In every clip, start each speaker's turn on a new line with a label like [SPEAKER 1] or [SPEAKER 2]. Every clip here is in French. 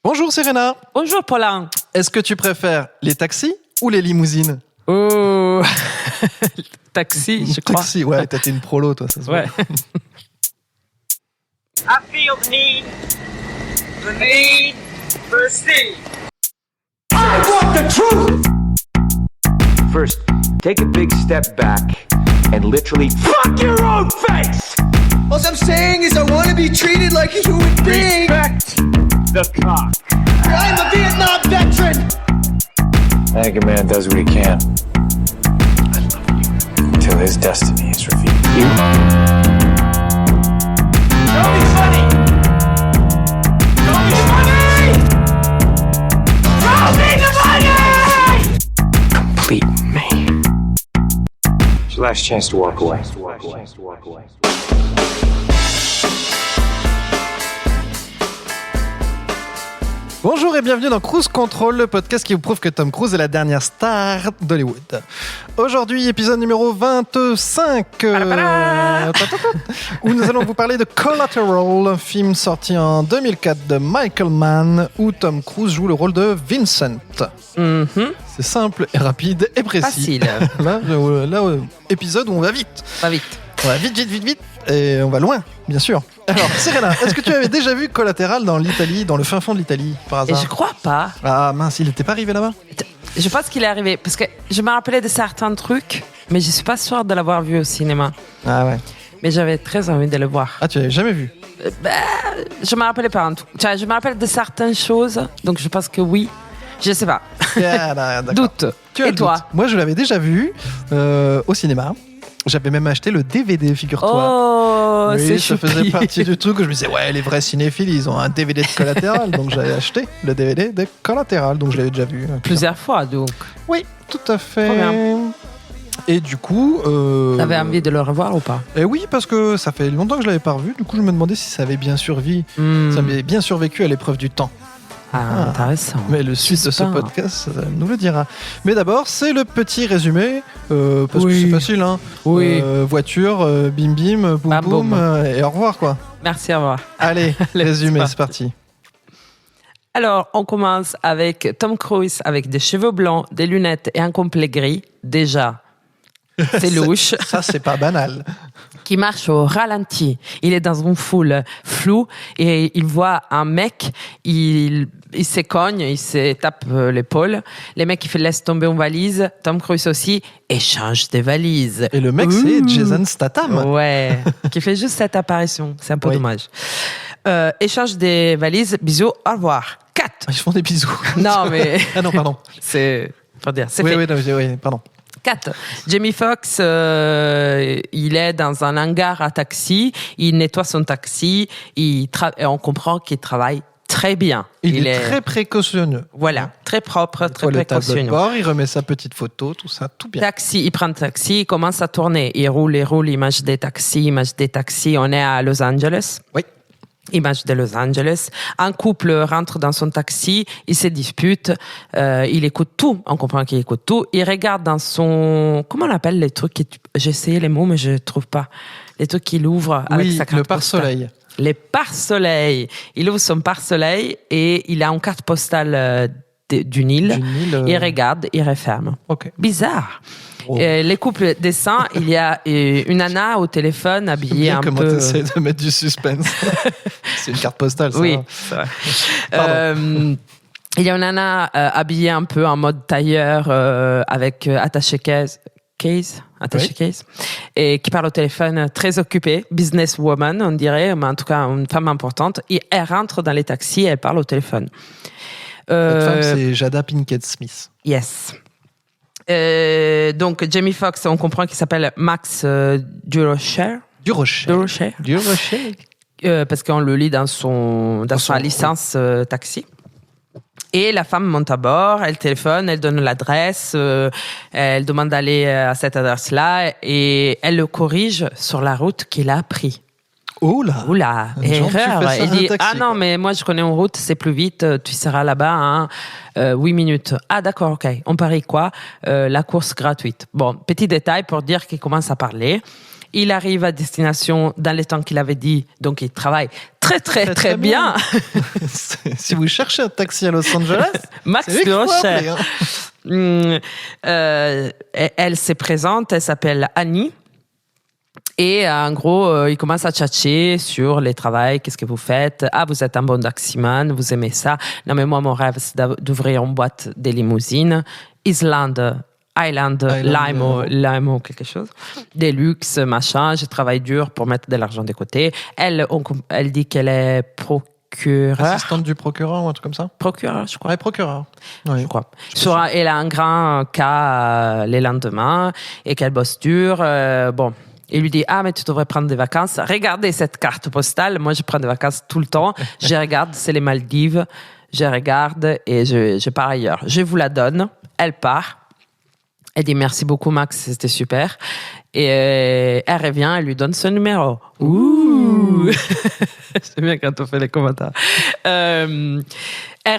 [SPEAKER 1] Bonjour Serena.
[SPEAKER 2] Bonjour Paulin.
[SPEAKER 1] Est-ce que tu préfères les taxis ou les limousines?
[SPEAKER 2] Oh, taxi, je crois.
[SPEAKER 1] Taxi, ouais, t'as été une prolo toi, ça se voit.
[SPEAKER 2] Ouais.
[SPEAKER 3] I feel the need for speed.
[SPEAKER 4] I want the truth! First, take a big step back and literally fuck your own face!
[SPEAKER 5] All I'm saying is I want to be treated like a human being.
[SPEAKER 4] Respect the cock.
[SPEAKER 5] I'm a Vietnam veteran.
[SPEAKER 6] I think a man does what he can. I love you. Until his destiny is revealed.
[SPEAKER 4] You. Don't be funny! Don't be funny! Don't be funny!
[SPEAKER 6] Complete me. It's your last chance to walk away.
[SPEAKER 1] Bonjour et bienvenue dans Cruise Control, le podcast qui vous prouve que Tom Cruise est la dernière star d'Hollywood. Aujourd'hui, épisode numéro 25, où nous allons vous parler de Collateral, un film sorti en 2004 de Michael Mann, où Tom Cruise joue le rôle de Vincent. C'est simple et rapide et précis.
[SPEAKER 2] Facile.
[SPEAKER 1] Là, épisode où on va vite.
[SPEAKER 2] Pas vite.
[SPEAKER 1] On va vite, et on va loin, bien sûr. Alors, Serena, est-ce que tu avais déjà vu Collateral dans l'Italie, dans le fin fond de l'Italie, par
[SPEAKER 2] Et
[SPEAKER 1] hasard?
[SPEAKER 2] je crois pas.
[SPEAKER 1] Ah mince, il n'était pas arrivé là-bas?
[SPEAKER 2] Je pense qu'il est arrivé parce que je me rappelais de certains trucs, mais je suis pas sûre de l'avoir vu au cinéma.
[SPEAKER 1] Ah ouais.
[SPEAKER 2] Mais j'avais très envie de le voir.
[SPEAKER 1] Ah, tu l'avais jamais vu?
[SPEAKER 2] Je me rappelais pas en tout. Tu vois, je me rappelle de certaines choses, donc je pense que oui. Je sais pas.
[SPEAKER 1] Ah, d'accord.
[SPEAKER 2] Doute.
[SPEAKER 1] Tu as
[SPEAKER 2] Et
[SPEAKER 1] le
[SPEAKER 2] toi?
[SPEAKER 1] doute. Moi, je l'avais déjà vu au cinéma. J'avais même acheté le DVD, figure-toi.
[SPEAKER 2] Oh,
[SPEAKER 1] oui,
[SPEAKER 2] c'est
[SPEAKER 1] ça
[SPEAKER 2] choupi.
[SPEAKER 1] faisait partie du truc où je me disais, ouais, les vrais cinéphiles, ils ont un DVD de Collateral. Donc j'avais acheté le DVD de Collateral, donc je l'avais déjà vu.
[SPEAKER 2] Plusieurs fois, donc.
[SPEAKER 1] Oui, tout à fait.
[SPEAKER 2] Trop bien.
[SPEAKER 1] Et du coup...
[SPEAKER 2] T'avais envie de le revoir ou pas?
[SPEAKER 1] Et oui, parce que ça fait longtemps que je l'avais pas revu. Du coup, je me demandais si ça avait bien survécu. Ça avait bien survécu à l'épreuve du temps.
[SPEAKER 2] Ah, intéressant.
[SPEAKER 1] Mais le suite de ce
[SPEAKER 2] Super.
[SPEAKER 1] podcast nous le dira. Mais d'abord, c'est le petit résumé, parce que c'est facile, hein.
[SPEAKER 2] Oui.
[SPEAKER 1] Voiture, bim bim, boum
[SPEAKER 2] Bam,
[SPEAKER 1] boum,
[SPEAKER 2] boum.
[SPEAKER 1] et au revoir quoi.
[SPEAKER 2] Merci, au revoir.
[SPEAKER 1] Allez, résumé, c'est parti.
[SPEAKER 2] Alors, on commence avec Tom Cruise avec des cheveux blancs, des lunettes et un complet gris. Déjà, c'est louche.
[SPEAKER 1] Ça, c'est pas banal.
[SPEAKER 2] Qui marche au ralenti. Il est dans une foule floue et il voit un mec, il se cogne, il se tape l'épaule. Le mec, il laisse tomber une valise. Tom Cruise aussi échange des valises.
[SPEAKER 1] Et le mec, c'est Jason Statham.
[SPEAKER 2] Ouais, qui fait juste cette apparition. C'est un peu
[SPEAKER 1] Oui.
[SPEAKER 2] dommage. Échange des valises. Bisous, au revoir. 4.
[SPEAKER 1] Ils font des bisous.
[SPEAKER 2] Non, mais
[SPEAKER 1] Ah non, pardon.
[SPEAKER 2] c'est... Faut dire, c'est
[SPEAKER 1] Oui,
[SPEAKER 2] fait.
[SPEAKER 1] oui, non, oui, pardon.
[SPEAKER 2] 4. Jamie Foxx, il est dans un hangar à taxi, il nettoie son taxi, et on comprend qu'il travaille très bien.
[SPEAKER 1] Il est très précautionneux.
[SPEAKER 2] Voilà, très propre, très
[SPEAKER 1] Le tableau de
[SPEAKER 2] précautionneux.
[SPEAKER 1] bord, il remet sa petite photo, tout ça, tout bien.
[SPEAKER 2] Taxi, il prend le taxi, il commence à tourner. Il roule, il mange des taxis. On est à Los Angeles.
[SPEAKER 1] Oui.
[SPEAKER 2] Image de Los Angeles. Un couple rentre dans son taxi, ils se disputent, il écoute tout, on comprend qu'il écoute tout. Il regarde dans son... Comment on appelle les trucs j'ai essayé les mots, mais je ne trouve pas. Les trucs qu'il ouvre avec
[SPEAKER 1] Oui,
[SPEAKER 2] sa carte
[SPEAKER 1] le
[SPEAKER 2] postale.
[SPEAKER 1] pare-soleil.
[SPEAKER 2] Les pare-soleil. Il ouvre son pare-soleil et il a une carte postale d'une île. Il regarde, il referme.
[SPEAKER 1] Ok.
[SPEAKER 2] Bizarre.
[SPEAKER 1] Oh.
[SPEAKER 2] Les couples descendent, il y a une nana au téléphone habillée
[SPEAKER 1] Bien
[SPEAKER 2] un
[SPEAKER 1] comment
[SPEAKER 2] peu...
[SPEAKER 1] t'essaies de mettre du suspense. C'est une carte postale, ça.
[SPEAKER 2] Oui,
[SPEAKER 1] va.
[SPEAKER 2] c'est vrai.
[SPEAKER 1] Pardon.
[SPEAKER 2] Il y a une nana habillée un peu en mode tailleur avec attaché case, et qui parle au téléphone, très occupée, businesswoman, on dirait, mais en tout cas une femme importante. Et elle rentre dans les taxis et elle parle au téléphone.
[SPEAKER 1] Cette femme, c'est Jada Pinkett Smith.
[SPEAKER 2] Yes. Donc, Jamie Foxx, on comprend qu'il s'appelle Max Durocher.
[SPEAKER 1] Durocher.
[SPEAKER 2] Parce qu'on le lit dans sa licence taxi. Et la femme monte à bord, elle téléphone, elle donne l'adresse, elle demande d'aller à cette adresse-là et elle le corrige sur la route qu'il a pris.
[SPEAKER 1] Oula. Genre, tu
[SPEAKER 2] Erreur.
[SPEAKER 1] fais ça
[SPEAKER 2] Il
[SPEAKER 1] dans un
[SPEAKER 2] dit,
[SPEAKER 1] taxi,
[SPEAKER 2] ah non,
[SPEAKER 1] quoi.
[SPEAKER 2] mais moi je connais une route, c'est plus vite, tu seras là-bas en 8 minutes. Ah d'accord, ok. On parie quoi? La course gratuite. Bon, petit détail pour dire qu'il commence à parler. Il arrive à destination dans les temps qu'il avait dit, donc il travaille très bien.
[SPEAKER 1] C'est Si vous cherchez un taxi à Los Angeles,
[SPEAKER 2] Max
[SPEAKER 1] c'est lui qu'il faut appeler,
[SPEAKER 2] Durocher. Elle se présente, elle s'appelle Annie. Et en gros, il commence à tchatcher sur les travails, qu'est-ce que vous faites? Ah, vous êtes un bon taximan, vous aimez ça. Non, mais moi, mon rêve, c'est d'ouvrir une boîte de limousines. Island, Limo, quelque chose. Des luxes, machin. Je travaille dur pour mettre de l'argent de côté. Elle dit qu'elle est procureure.
[SPEAKER 1] Assistante du procureur ou un truc comme ça?
[SPEAKER 2] Procureur, je crois.
[SPEAKER 1] Ouais, procureur. Oui.
[SPEAKER 2] Je crois. Elle a un grand cas les lendemains et qu'elle bosse dur. Bon. Il lui dit, ah, mais tu devrais prendre des vacances. Regardez cette carte postale. Moi, je prends des vacances tout le temps. Je regarde, c'est les Maldives. Je regarde et je pars ailleurs. Je vous la donne. Elle part. Elle dit, merci beaucoup, Max, c'était super. Et elle revient, elle lui donne son numéro. Ouh! C'est bien quand on fait les commentaires. Elle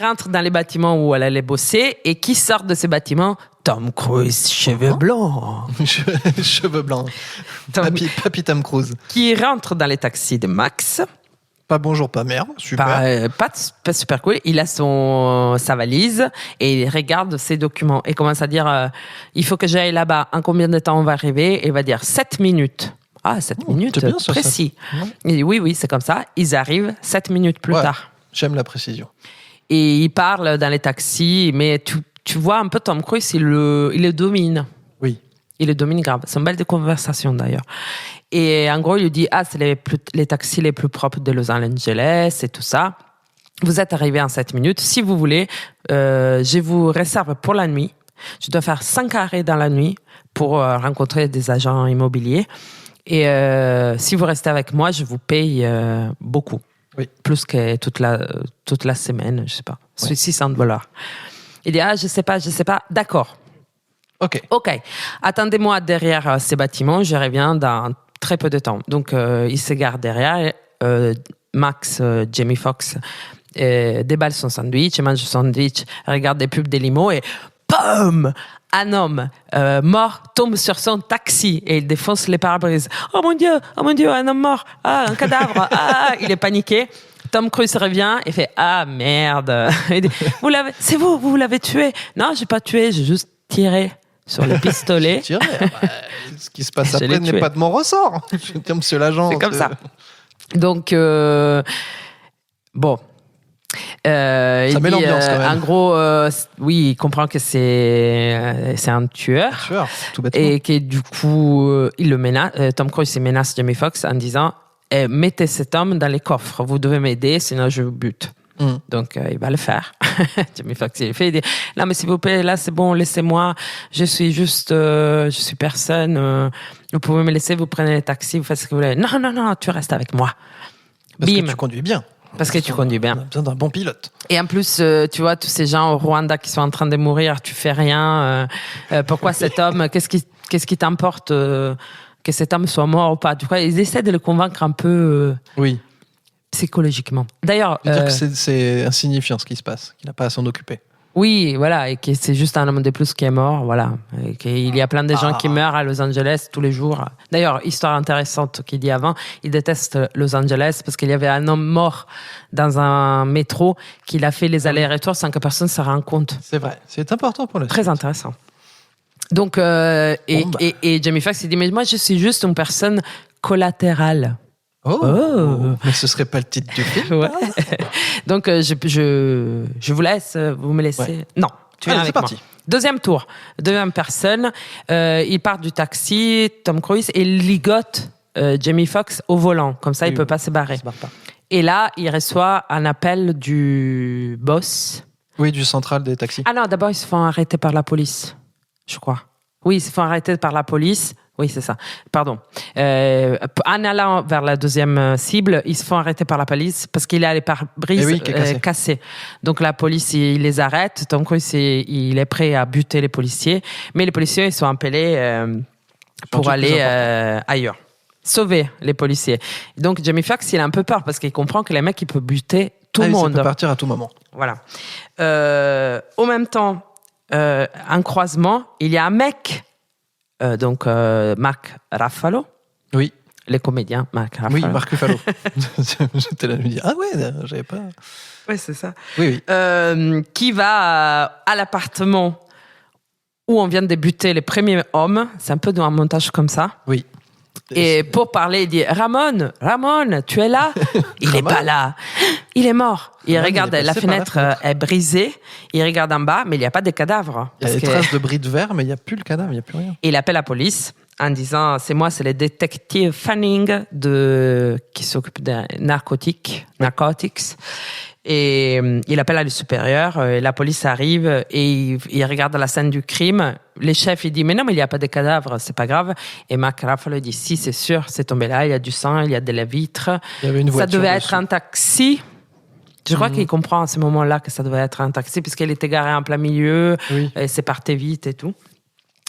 [SPEAKER 2] rentre dans les bâtiments où elle allait bosser. Et qui sort de ces bâtiments? Tom Cruise, cheveux blancs.
[SPEAKER 1] Cheveux blancs. Papy Tom Cruise.
[SPEAKER 2] Qui rentre dans les taxis de Max.
[SPEAKER 1] Pas bonjour, pas merde. Super.
[SPEAKER 2] Pas super cool. Il a sa valise et il regarde ses documents et commence à dire il faut que j'aille là-bas. En combien de temps on va arriver? Et il va dire 7 minutes. Ah, 7 minutes,
[SPEAKER 1] c'est bien, ça,
[SPEAKER 2] précis.
[SPEAKER 1] Ça.
[SPEAKER 2] Il dit oui, c'est comme ça. Ils arrivent 7 minutes plus tard.
[SPEAKER 1] J'aime la précision.
[SPEAKER 2] Et il parle dans les taxis, mais tu vois un peu Tom Cruise, il le domine.
[SPEAKER 1] Oui.
[SPEAKER 2] Il le domine grave. C'est une belle conversation d'ailleurs. Et en gros, il lui dit, c'est les taxis les plus propres de Los Angeles et tout ça. Vous êtes arrivé en 7 minutes. Si vous voulez, je vous réserve pour la nuit. Je dois faire 5 arrêts dans la nuit pour rencontrer des agents immobiliers. Et si vous restez avec moi, je vous paye beaucoup.
[SPEAKER 1] Oui.
[SPEAKER 2] Plus que toute la semaine, je sais pas. C'est $600. Il dit, je sais pas. D'accord.
[SPEAKER 1] Ok.
[SPEAKER 2] Attendez-moi derrière ces bâtiments, je reviens dans très peu de temps. Donc, il se garde derrière. Max, Jamie Foxx, déballe son sandwich, mange son sandwich, regarde des pubs des limos et boum! Un homme mort tombe sur son taxi et il défonce les pare-brises. Oh mon Dieu, un homme mort. Ah, un cadavre. Il est paniqué. Tom Cruise revient et fait merde. Il dit, vous l'avez tué. Non, j'ai pas tué, j'ai juste tiré sur le pistolet.
[SPEAKER 1] Ce qui se passe après n'est pas de mon ressort. Je dis, monsieur l'agent.
[SPEAKER 2] C'est comme ça. Donc, bon.
[SPEAKER 1] Ça met l'ambiance quand même.
[SPEAKER 2] En gros, oui, il comprend que c'est un tueur.
[SPEAKER 1] Tout bêtement.
[SPEAKER 2] Et que du coup, il le menace. Tom Cruise menace Jamie Foxx en disant mettez cet homme dans les coffres, vous devez m'aider, sinon je vous bute. Donc, il va le faire. Jamie Foxx, il le fait. Il dit non, mais s'il vous plaît, là, c'est bon, laissez-moi. Je suis personne. Vous pouvez me laisser, vous prenez les taxis, vous faites ce que vous voulez. Non, tu restes avec moi.
[SPEAKER 1] Parce que tu conduis bien.
[SPEAKER 2] Parce que tu conduis bien.
[SPEAKER 1] On a besoin d'un bon pilote.
[SPEAKER 2] Et en plus, tu vois, tous ces gens au Rwanda qui sont en train de mourir, tu fais rien. Pourquoi cet homme, qu'est-ce qui t'importe que cet homme soit mort ou pas? Tu vois, ils essaient de le convaincre un peu
[SPEAKER 1] oui.
[SPEAKER 2] Psychologiquement. D'ailleurs,
[SPEAKER 1] dire que c'est insignifiant ce qui se passe, qu'il n'a pas à s'en occuper.
[SPEAKER 2] Oui, voilà, et que c'est juste un homme de plus qui est mort, voilà. Et qu'il y a plein de gens qui meurent à Los Angeles tous les jours. D'ailleurs, histoire intéressante qu'il dit avant, il déteste Los Angeles parce qu'il y avait un homme mort dans un métro qu'il a fait les allers-retours sans que personne se rende compte.
[SPEAKER 1] C'est vrai, c'est important pour le
[SPEAKER 2] Très intéressant. Donc, et Jamie Foxx, il dit, mais moi, je suis juste une personne collatérale.
[SPEAKER 1] Oh. Mais ce serait pas le titre du film.
[SPEAKER 2] Ouais. Donc, je vous laisse, vous me laissez. Ouais. Non, tu viens avec moi. C'est parti. Deuxième tour, deuxième personne. Il part du taxi, Tom Cruise, et il ligote Jamie Foxx au volant. Comme ça, il peut pas se barrer. Et là, il reçoit un appel du boss. Oui, du central des taxis. Ah non, d'abord, ils se font arrêter par la police, je crois. Oui, ils se font arrêter par la police. Oui, c'est ça. Pardon. En allant vers la deuxième cible, ils se font arrêter par la police parce qu'il a les pare-brises cassés. Donc la police, il les arrête. Tom Cruise, il est prêt à buter les policiers. Mais les policiers, ils sont appelés pour aller ailleurs. Sauver les policiers. Donc Jamie Foxx, il a un peu peur parce qu'il comprend que les mecs, ils peuvent buter tout le monde. Ça peut partir à tout moment. Voilà. Au même temps, un croisement, il y a un mec... donc Mark Ruffalo. Oui. Les comédiens, Mark Ruffalo. Oui, Mark Ruffalo. J'étais là, je me dis, ah ouais, j'avais pas... Ouais, c'est ça.
[SPEAKER 1] Oui.
[SPEAKER 2] Qui va à l'appartement où on vient de débuter les premiers hommes. C'est un peu dans un montage comme ça.
[SPEAKER 1] Oui.
[SPEAKER 2] Et pour parler, il dit Ramon, tu es là? Il n'est pas là. Il est mort. Il regarde, la fenêtre est brisée. Il regarde en bas, mais il n'y a pas de cadavre.
[SPEAKER 1] Il y a des traces de bris de verre, mais il n'y a plus le cadavre, il n'y a plus rien.
[SPEAKER 2] Et il appelle la police en disant c'est le détective Fanning qui s'occupe des narcotics. Et il appelle à le supérieur, et la police arrive et il regarde la scène du crime. Le chef, il dit mais non, mais il n'y a pas de cadavre, c'est pas grave. Et Mark Ruffalo dit si, c'est sûr, c'est tombé là, il y a du sang, il y a de la vitre.
[SPEAKER 1] Il y avait une voiture
[SPEAKER 2] ça devait
[SPEAKER 1] dessus.
[SPEAKER 2] être un taxi. Je crois qu'il comprend à ce moment-là que ça devait être un taxi puisqu'elle était garée en plein milieu, et c'est parti vite et tout.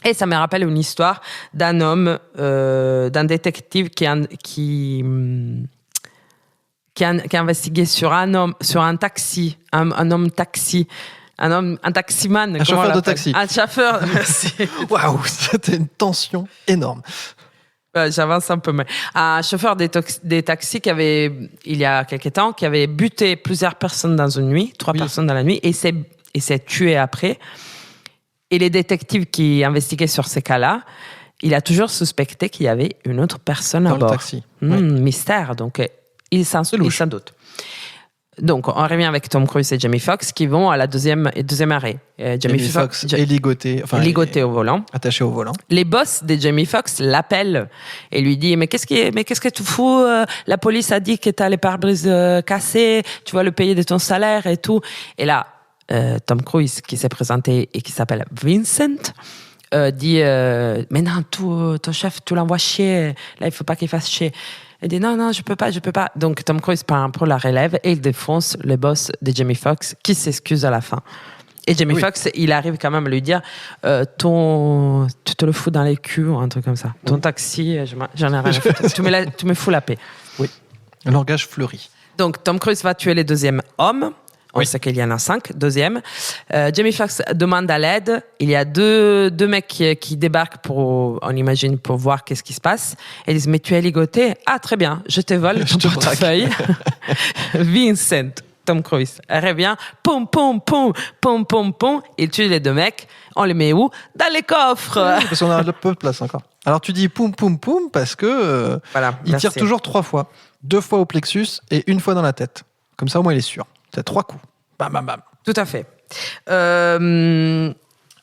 [SPEAKER 2] Et ça me rappelle une histoire d'un homme, d'un détective qui a investigué sur un taxi, un taximan.
[SPEAKER 1] Un chauffeur de taxi.
[SPEAKER 2] Un chauffeur, merci.
[SPEAKER 1] Waouh, c'était une tension énorme.
[SPEAKER 2] J'avance un peu, mais un chauffeur des taxis il y a quelques temps, qui avait buté plusieurs personnes dans une nuit, 3 personnes dans la nuit, et s'est tué après. Et les détectives qui investiguaient sur ces cas-là, il a toujours suspecté qu'il y avait une autre personne à bord.
[SPEAKER 1] Dans le taxi.
[SPEAKER 2] Mystère, donc il s'en doute. Donc, on revient avec Tom Cruise et Jamie Foxx qui vont à la deuxième arrêt.
[SPEAKER 1] Jamie Foxx est ligoté
[SPEAKER 2] au volant.
[SPEAKER 1] Attaché au volant.
[SPEAKER 2] Les boss de Jamie Foxx l'appellent et lui disent mais qu'est-ce que tu fous? La police a dit que t'as les pare-brises cassés, tu vas le payer de ton salaire et tout. Et là, Tom Cruise, qui s'est présenté et qui s'appelle Vincent, dit mais non, ton chef, tu l'envoies chier. Là, il faut pas qu'il fasse chier. Il dit non, je peux pas. Donc Tom Cruise prend un peu la relève et il défonce le boss de Jamie Foxx qui s'excuse à la fin. Et Jamie Foxx, il arrive quand même à lui dire tu te le fous dans les culs ou un truc comme ça. Ton taxi, j'en ai rien à foutre. tu me fous la paix.
[SPEAKER 1] Oui, un langage fleuri.
[SPEAKER 2] Donc Tom Cruise va tuer les deuxièmes hommes. On sait qu'il y en a 5. Deuxième. Jamie Foxx demande à l'aide. Il y a deux mecs qui débarquent on imagine, pour voir qu'est-ce qui se passe. Et ils disent, mais tu es ligoté? Ah, très bien. Je te vole ton portefeuille. Vincent, Tom Cruise, revient. Poum, poum, poum, poum, poum, poum. Il tue les 2 mecs. On les met où? Dans les coffres.
[SPEAKER 1] Oui, parce qu'on a peu de place encore. Alors tu dis poum, poum, poum parce que il tire toujours 3 fois. 2 fois au plexus et 1 fois dans la tête. Comme ça, au moins, il est sûr. C'est 3 coups. Bam, bam, bam.
[SPEAKER 2] Tout à fait.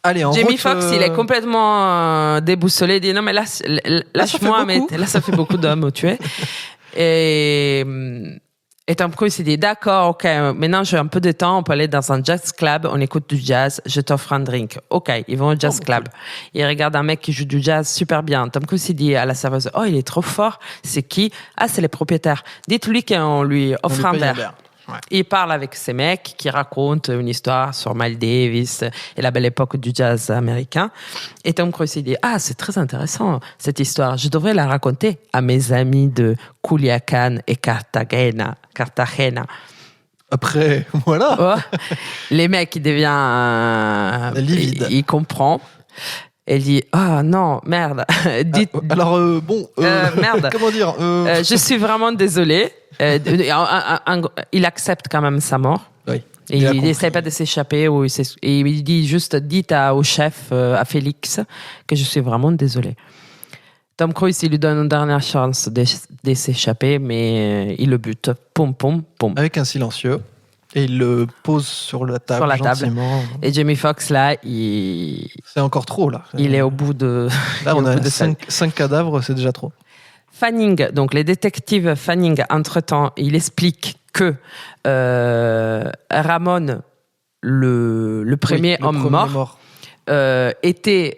[SPEAKER 1] Allez, en
[SPEAKER 2] Jamie
[SPEAKER 1] route,
[SPEAKER 2] Foxx, il est complètement déboussolé. Il dit non, mais lâche-moi, mais là, ça fait beaucoup d'hommes tués. Et Tom Cruise s'est dit d'accord, ok, maintenant j'ai un peu de temps, on peut aller dans un jazz club, on écoute du jazz, je t'offre un drink. Ok, ils vont au jazz club. Cool. Il regarde un mec qui joue du jazz super bien. Tom Cruise s'est dit à la serveuse, oh, il est trop fort. C'est qui? Ah, c'est les propriétaires. Dites-lui qu'on lui offre un verre. Ouais. Il parle avec ces mecs qui racontent une histoire sur Miles Davis et la belle époque du jazz américain. Et Tom Cruise dit « Ah, c'est très intéressant cette histoire. Je devrais la raconter à mes amis de Culiacán et Cartagena. »
[SPEAKER 1] Après, voilà.
[SPEAKER 2] Oh, les mecs, il devient...
[SPEAKER 1] livide.
[SPEAKER 2] Il comprend. Elle dit « Ah non, merde. »
[SPEAKER 1] Alors,
[SPEAKER 2] merde.
[SPEAKER 1] Comment dire
[SPEAKER 2] Je suis vraiment désolé. Il accepte quand même sa mort.
[SPEAKER 1] Oui.
[SPEAKER 2] Et il n'essaie pas de s'échapper. Et il dit juste, dites au chef, à Félix, que je suis vraiment désolé. Tom Cruise, il lui donne une dernière chance de s'échapper, mais il le bute. Poum, poum, poum.
[SPEAKER 1] Avec un silencieux. Et il le pose sur la table. Gentiment.
[SPEAKER 2] Et Jamie Foxx, là,
[SPEAKER 1] c'est encore trop, là.
[SPEAKER 2] Il est au bout de...
[SPEAKER 1] Là, on a 5 cadavres, c'est déjà trop.
[SPEAKER 2] Fanning, donc les détectives Fanning, entre-temps, il explique que Ramon, le premier homme mort. Était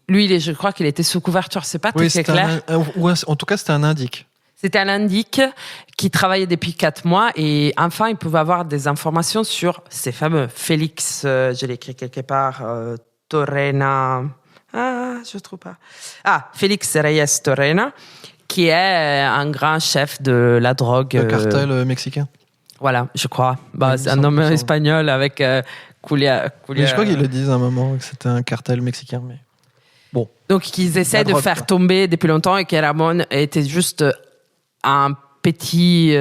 [SPEAKER 2] lui, je crois qu'il était sous couverture, c'est pas très clair.
[SPEAKER 1] En tout cas, c'était un indique.
[SPEAKER 2] C'était un indique qui travaillait depuis 4 mois et enfin, il pouvait avoir des informations sur ces fameux Félix, je l'ai écrit quelque part, Torrena... Ah, je ne trouve pas. Ah, Félix Reyes Torrena, qui est un grand chef de la drogue.
[SPEAKER 1] Le cartel mexicain.
[SPEAKER 2] Voilà, je crois. C'est un nom espagnol avec Culia.
[SPEAKER 1] Mais je crois qu'ils le disent à un moment que c'était un cartel mexicain. Mais bon.
[SPEAKER 2] Donc, ils essaient de faire tomber depuis longtemps et que Ramon était juste un petits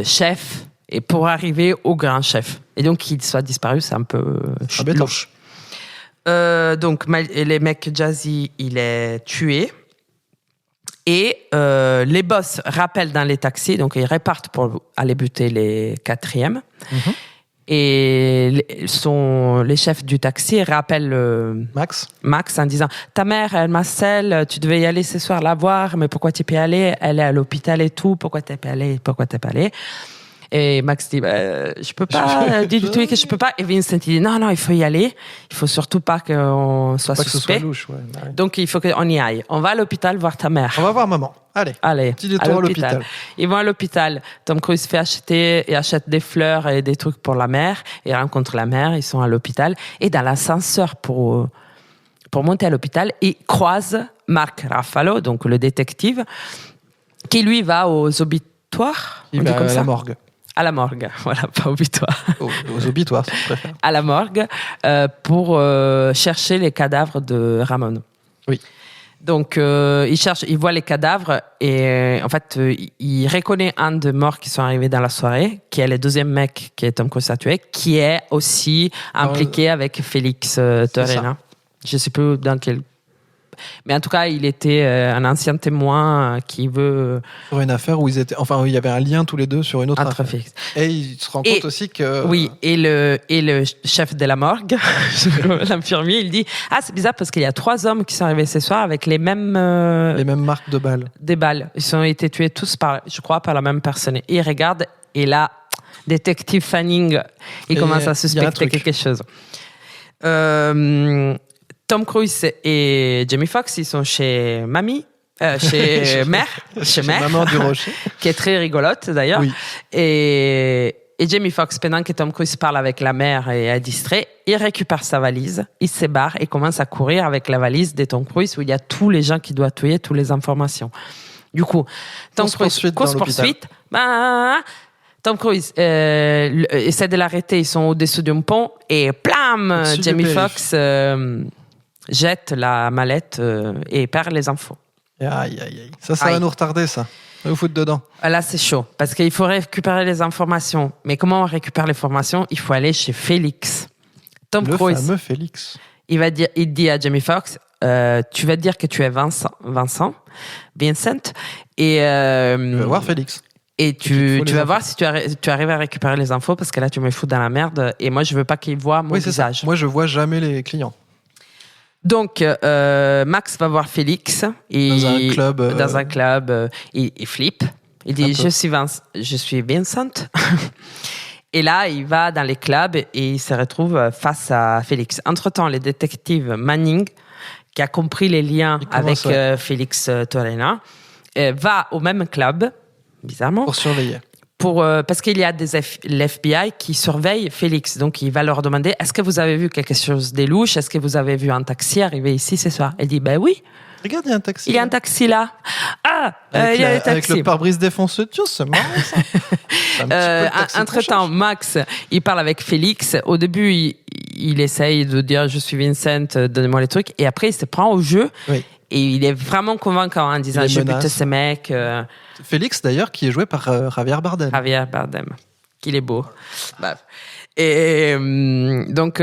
[SPEAKER 2] chefs et pour arriver au grand chef. Et donc, qu'il soit disparu, c'est un peu louche. Donc, les mecs Jazzy, il est tué. Et les boss rappellent dans les taxis, donc ils repartent pour aller buter les quatrièmes. Mm-hmm. Et les chefs du taxi rappellent Max en disant « Ta mère, elle m'harcèle, tu devais y aller ce soir la voir, mais pourquoi tu es pas allé? Elle est à l'hôpital et tout, pourquoi tu n'es pas allé? Et Max dit je peux pas, dis du tout que je peux pas. Et Vincent il dit non, il faut y aller. Il faut surtout pas qu'on soit suspect. Que ce soit louche, ouais. Donc il faut qu'on y aille. On va à l'hôpital voir ta mère.
[SPEAKER 1] On va voir maman. Allez. Petit détour à l'hôpital.
[SPEAKER 2] Ils vont à l'hôpital. Tom Cruise achète des fleurs et des trucs pour la mère. Il rencontre la mère. Ils sont à l'hôpital. Et dans l'ascenseur pour monter à l'hôpital, il croise Mark Ruffalo, donc le détective, qui lui va aux obitoires.
[SPEAKER 1] Il va à la morgue.
[SPEAKER 2] À la morgue, voilà, pas obitoires.
[SPEAKER 1] Aux obitoires, si tu préfères.
[SPEAKER 2] À la morgue, pour chercher les cadavres de Ramon.
[SPEAKER 1] Oui.
[SPEAKER 2] Donc, il voit les cadavres et en fait, il reconnaît un des morts qui sont arrivés dans la soirée, qui est le deuxième mec qui est Tom Cruise a tué, qui est aussi impliqué avec Félix Torrena. Je ne sais plus dans quel... Mais en tout cas, il était un ancien témoin qui veut...
[SPEAKER 1] Sur une affaire où il y avait un lien tous les deux sur une autre affaire.
[SPEAKER 2] Félix.
[SPEAKER 1] Et il se rend compte aussi que...
[SPEAKER 2] Oui, et le chef de la morgue, l'infirmier, il dit « Ah, c'est bizarre parce qu'il y a 3 hommes qui sont arrivés ce soir avec les mêmes...
[SPEAKER 1] les mêmes marques de balles.
[SPEAKER 2] Des balles. Ils ont été tués tous, par la même personne. Et il regarde, et là, détective Fanning, il commence à suspecter quelque chose. Tom Cruise et Jamie Foxx, ils sont chez mamie, chez mère,
[SPEAKER 1] Maman du Rocher,
[SPEAKER 2] qui est très rigolote d'ailleurs.
[SPEAKER 1] Oui.
[SPEAKER 2] Et Jamie Foxx, pendant que Tom Cruise parle avec la mère et est distrait, il récupère sa valise, il se barre et commence à courir avec la valise de Tom Cruise où il y a tous les gens qui doivent tuer, toutes les informations. Du coup, Tom Cruise, course-poursuite, Tom Cruise essaie de l'arrêter, ils sont au-dessus d'un pont et plam, Jamie Foxx jette la mallette et perd les infos.
[SPEAKER 1] Aïe. Ça va nous retarder, ça. On va nous foutre dedans.
[SPEAKER 2] Là, c'est chaud, parce qu'il faut récupérer les informations. Mais comment on récupère les informations? Il faut aller chez Félix. Tom Cruise.
[SPEAKER 1] Le fameux Félix.
[SPEAKER 2] Il dit à Jamie Foxx, tu vas dire que tu es Vincent, et... tu
[SPEAKER 1] vas voir Félix.
[SPEAKER 2] Et tu vas voir si tu arrives à récupérer les infos, parce que là, tu me fous dans la merde, et moi, je veux pas qu'il voit mon visage.
[SPEAKER 1] Ça. Moi, je vois jamais les clients.
[SPEAKER 2] Donc, Max va voir Félix. Dans un club. Il flippe. Il dit, je suis Vincent. Et là, il va dans les clubs et il se retrouve face à Félix. Entre-temps, le détective Manning, qui a compris les liens avec Félix Torrena, va au même club, bizarrement.
[SPEAKER 1] Pour surveiller.
[SPEAKER 2] Parce qu'il y a l'FBI qui surveille Félix. Donc, il va leur demander, est-ce que vous avez vu quelque chose de louche? Est-ce que vous avez vu un taxi arriver ici ce soir? Elle dit, oui.
[SPEAKER 1] Regarde, il y a un taxi.
[SPEAKER 2] Il y a un taxi là. Il y a un taxi.
[SPEAKER 1] Avec le pare-brise défoncé. Tiens, c'est marrant ça.
[SPEAKER 2] Entre-temps, Max, il parle avec Félix. Au début, il essaye de dire, je suis Vincent, donnez-moi les trucs. Et après, il se prend au jeu. Oui. Et il est vraiment convaincant en disant, je bute ces mecs.
[SPEAKER 1] Félix, d'ailleurs, qui est joué par Javier Bardem.
[SPEAKER 2] Javier Bardem, qu'il est beau. Bref. Et donc,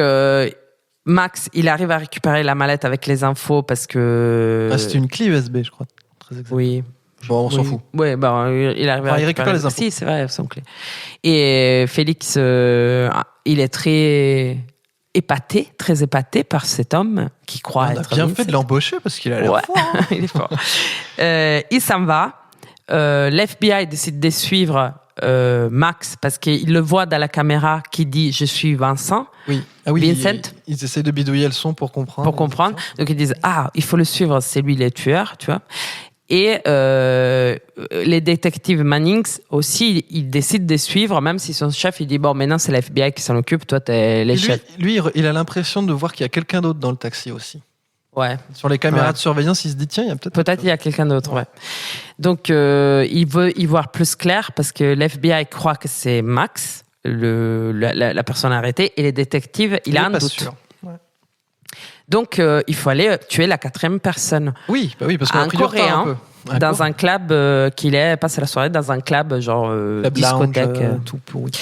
[SPEAKER 2] Max, il arrive à récupérer la mallette avec les infos parce que...
[SPEAKER 1] c'est une clé USB, je crois. Très exactement.
[SPEAKER 2] Oui.
[SPEAKER 1] Bon, on s'en fout.
[SPEAKER 2] Oui, il arrive à
[SPEAKER 1] récupérer les infos.
[SPEAKER 2] Si, c'est vrai, elles sont clés. Et Félix, il est très épaté par cet homme qui croit être...
[SPEAKER 1] On a bien fait de l'embaucher parce qu'il a l'air fort. Hein.
[SPEAKER 2] Il est fort. Il s'en va. L'FBI décide de suivre Max parce qu'il le voit dans la caméra qui dit « Je suis Vincent ».
[SPEAKER 1] Oui.
[SPEAKER 2] Vincent.
[SPEAKER 1] Ils essaient de bidouiller le son pour comprendre.
[SPEAKER 2] Donc ils disent « Ah, il faut le suivre, c'est lui le tueur », tu vois. Et les détectives Mannings aussi, ils décident de suivre, même si son chef, il dit « Bon, maintenant c'est l'FBI qui s'en occupe, toi t'es les chefs ».
[SPEAKER 1] Lui, il a l'impression de voir qu'il y a quelqu'un d'autre dans le taxi aussi.
[SPEAKER 2] Ouais.
[SPEAKER 1] Sur les caméras de surveillance, il se dit, tiens, il y a peut-être
[SPEAKER 2] il y a quelqu'un d'autre, ouais. Donc, il veut y voir plus clair parce que l'FBI croit que c'est Max, la personne arrêtée, et les détectives, il a un doute.
[SPEAKER 1] Sûr. Ouais.
[SPEAKER 2] Donc, il faut aller tuer la 4e personne.
[SPEAKER 1] Oui, bah oui, parce qu'on a
[SPEAKER 2] Un
[SPEAKER 1] pris du retard un
[SPEAKER 2] Coréen,
[SPEAKER 1] peu.
[SPEAKER 2] dans un club qu'il est passé la soirée dans un club genre
[SPEAKER 1] Club
[SPEAKER 2] discothèque.
[SPEAKER 1] lounge, tout pourri.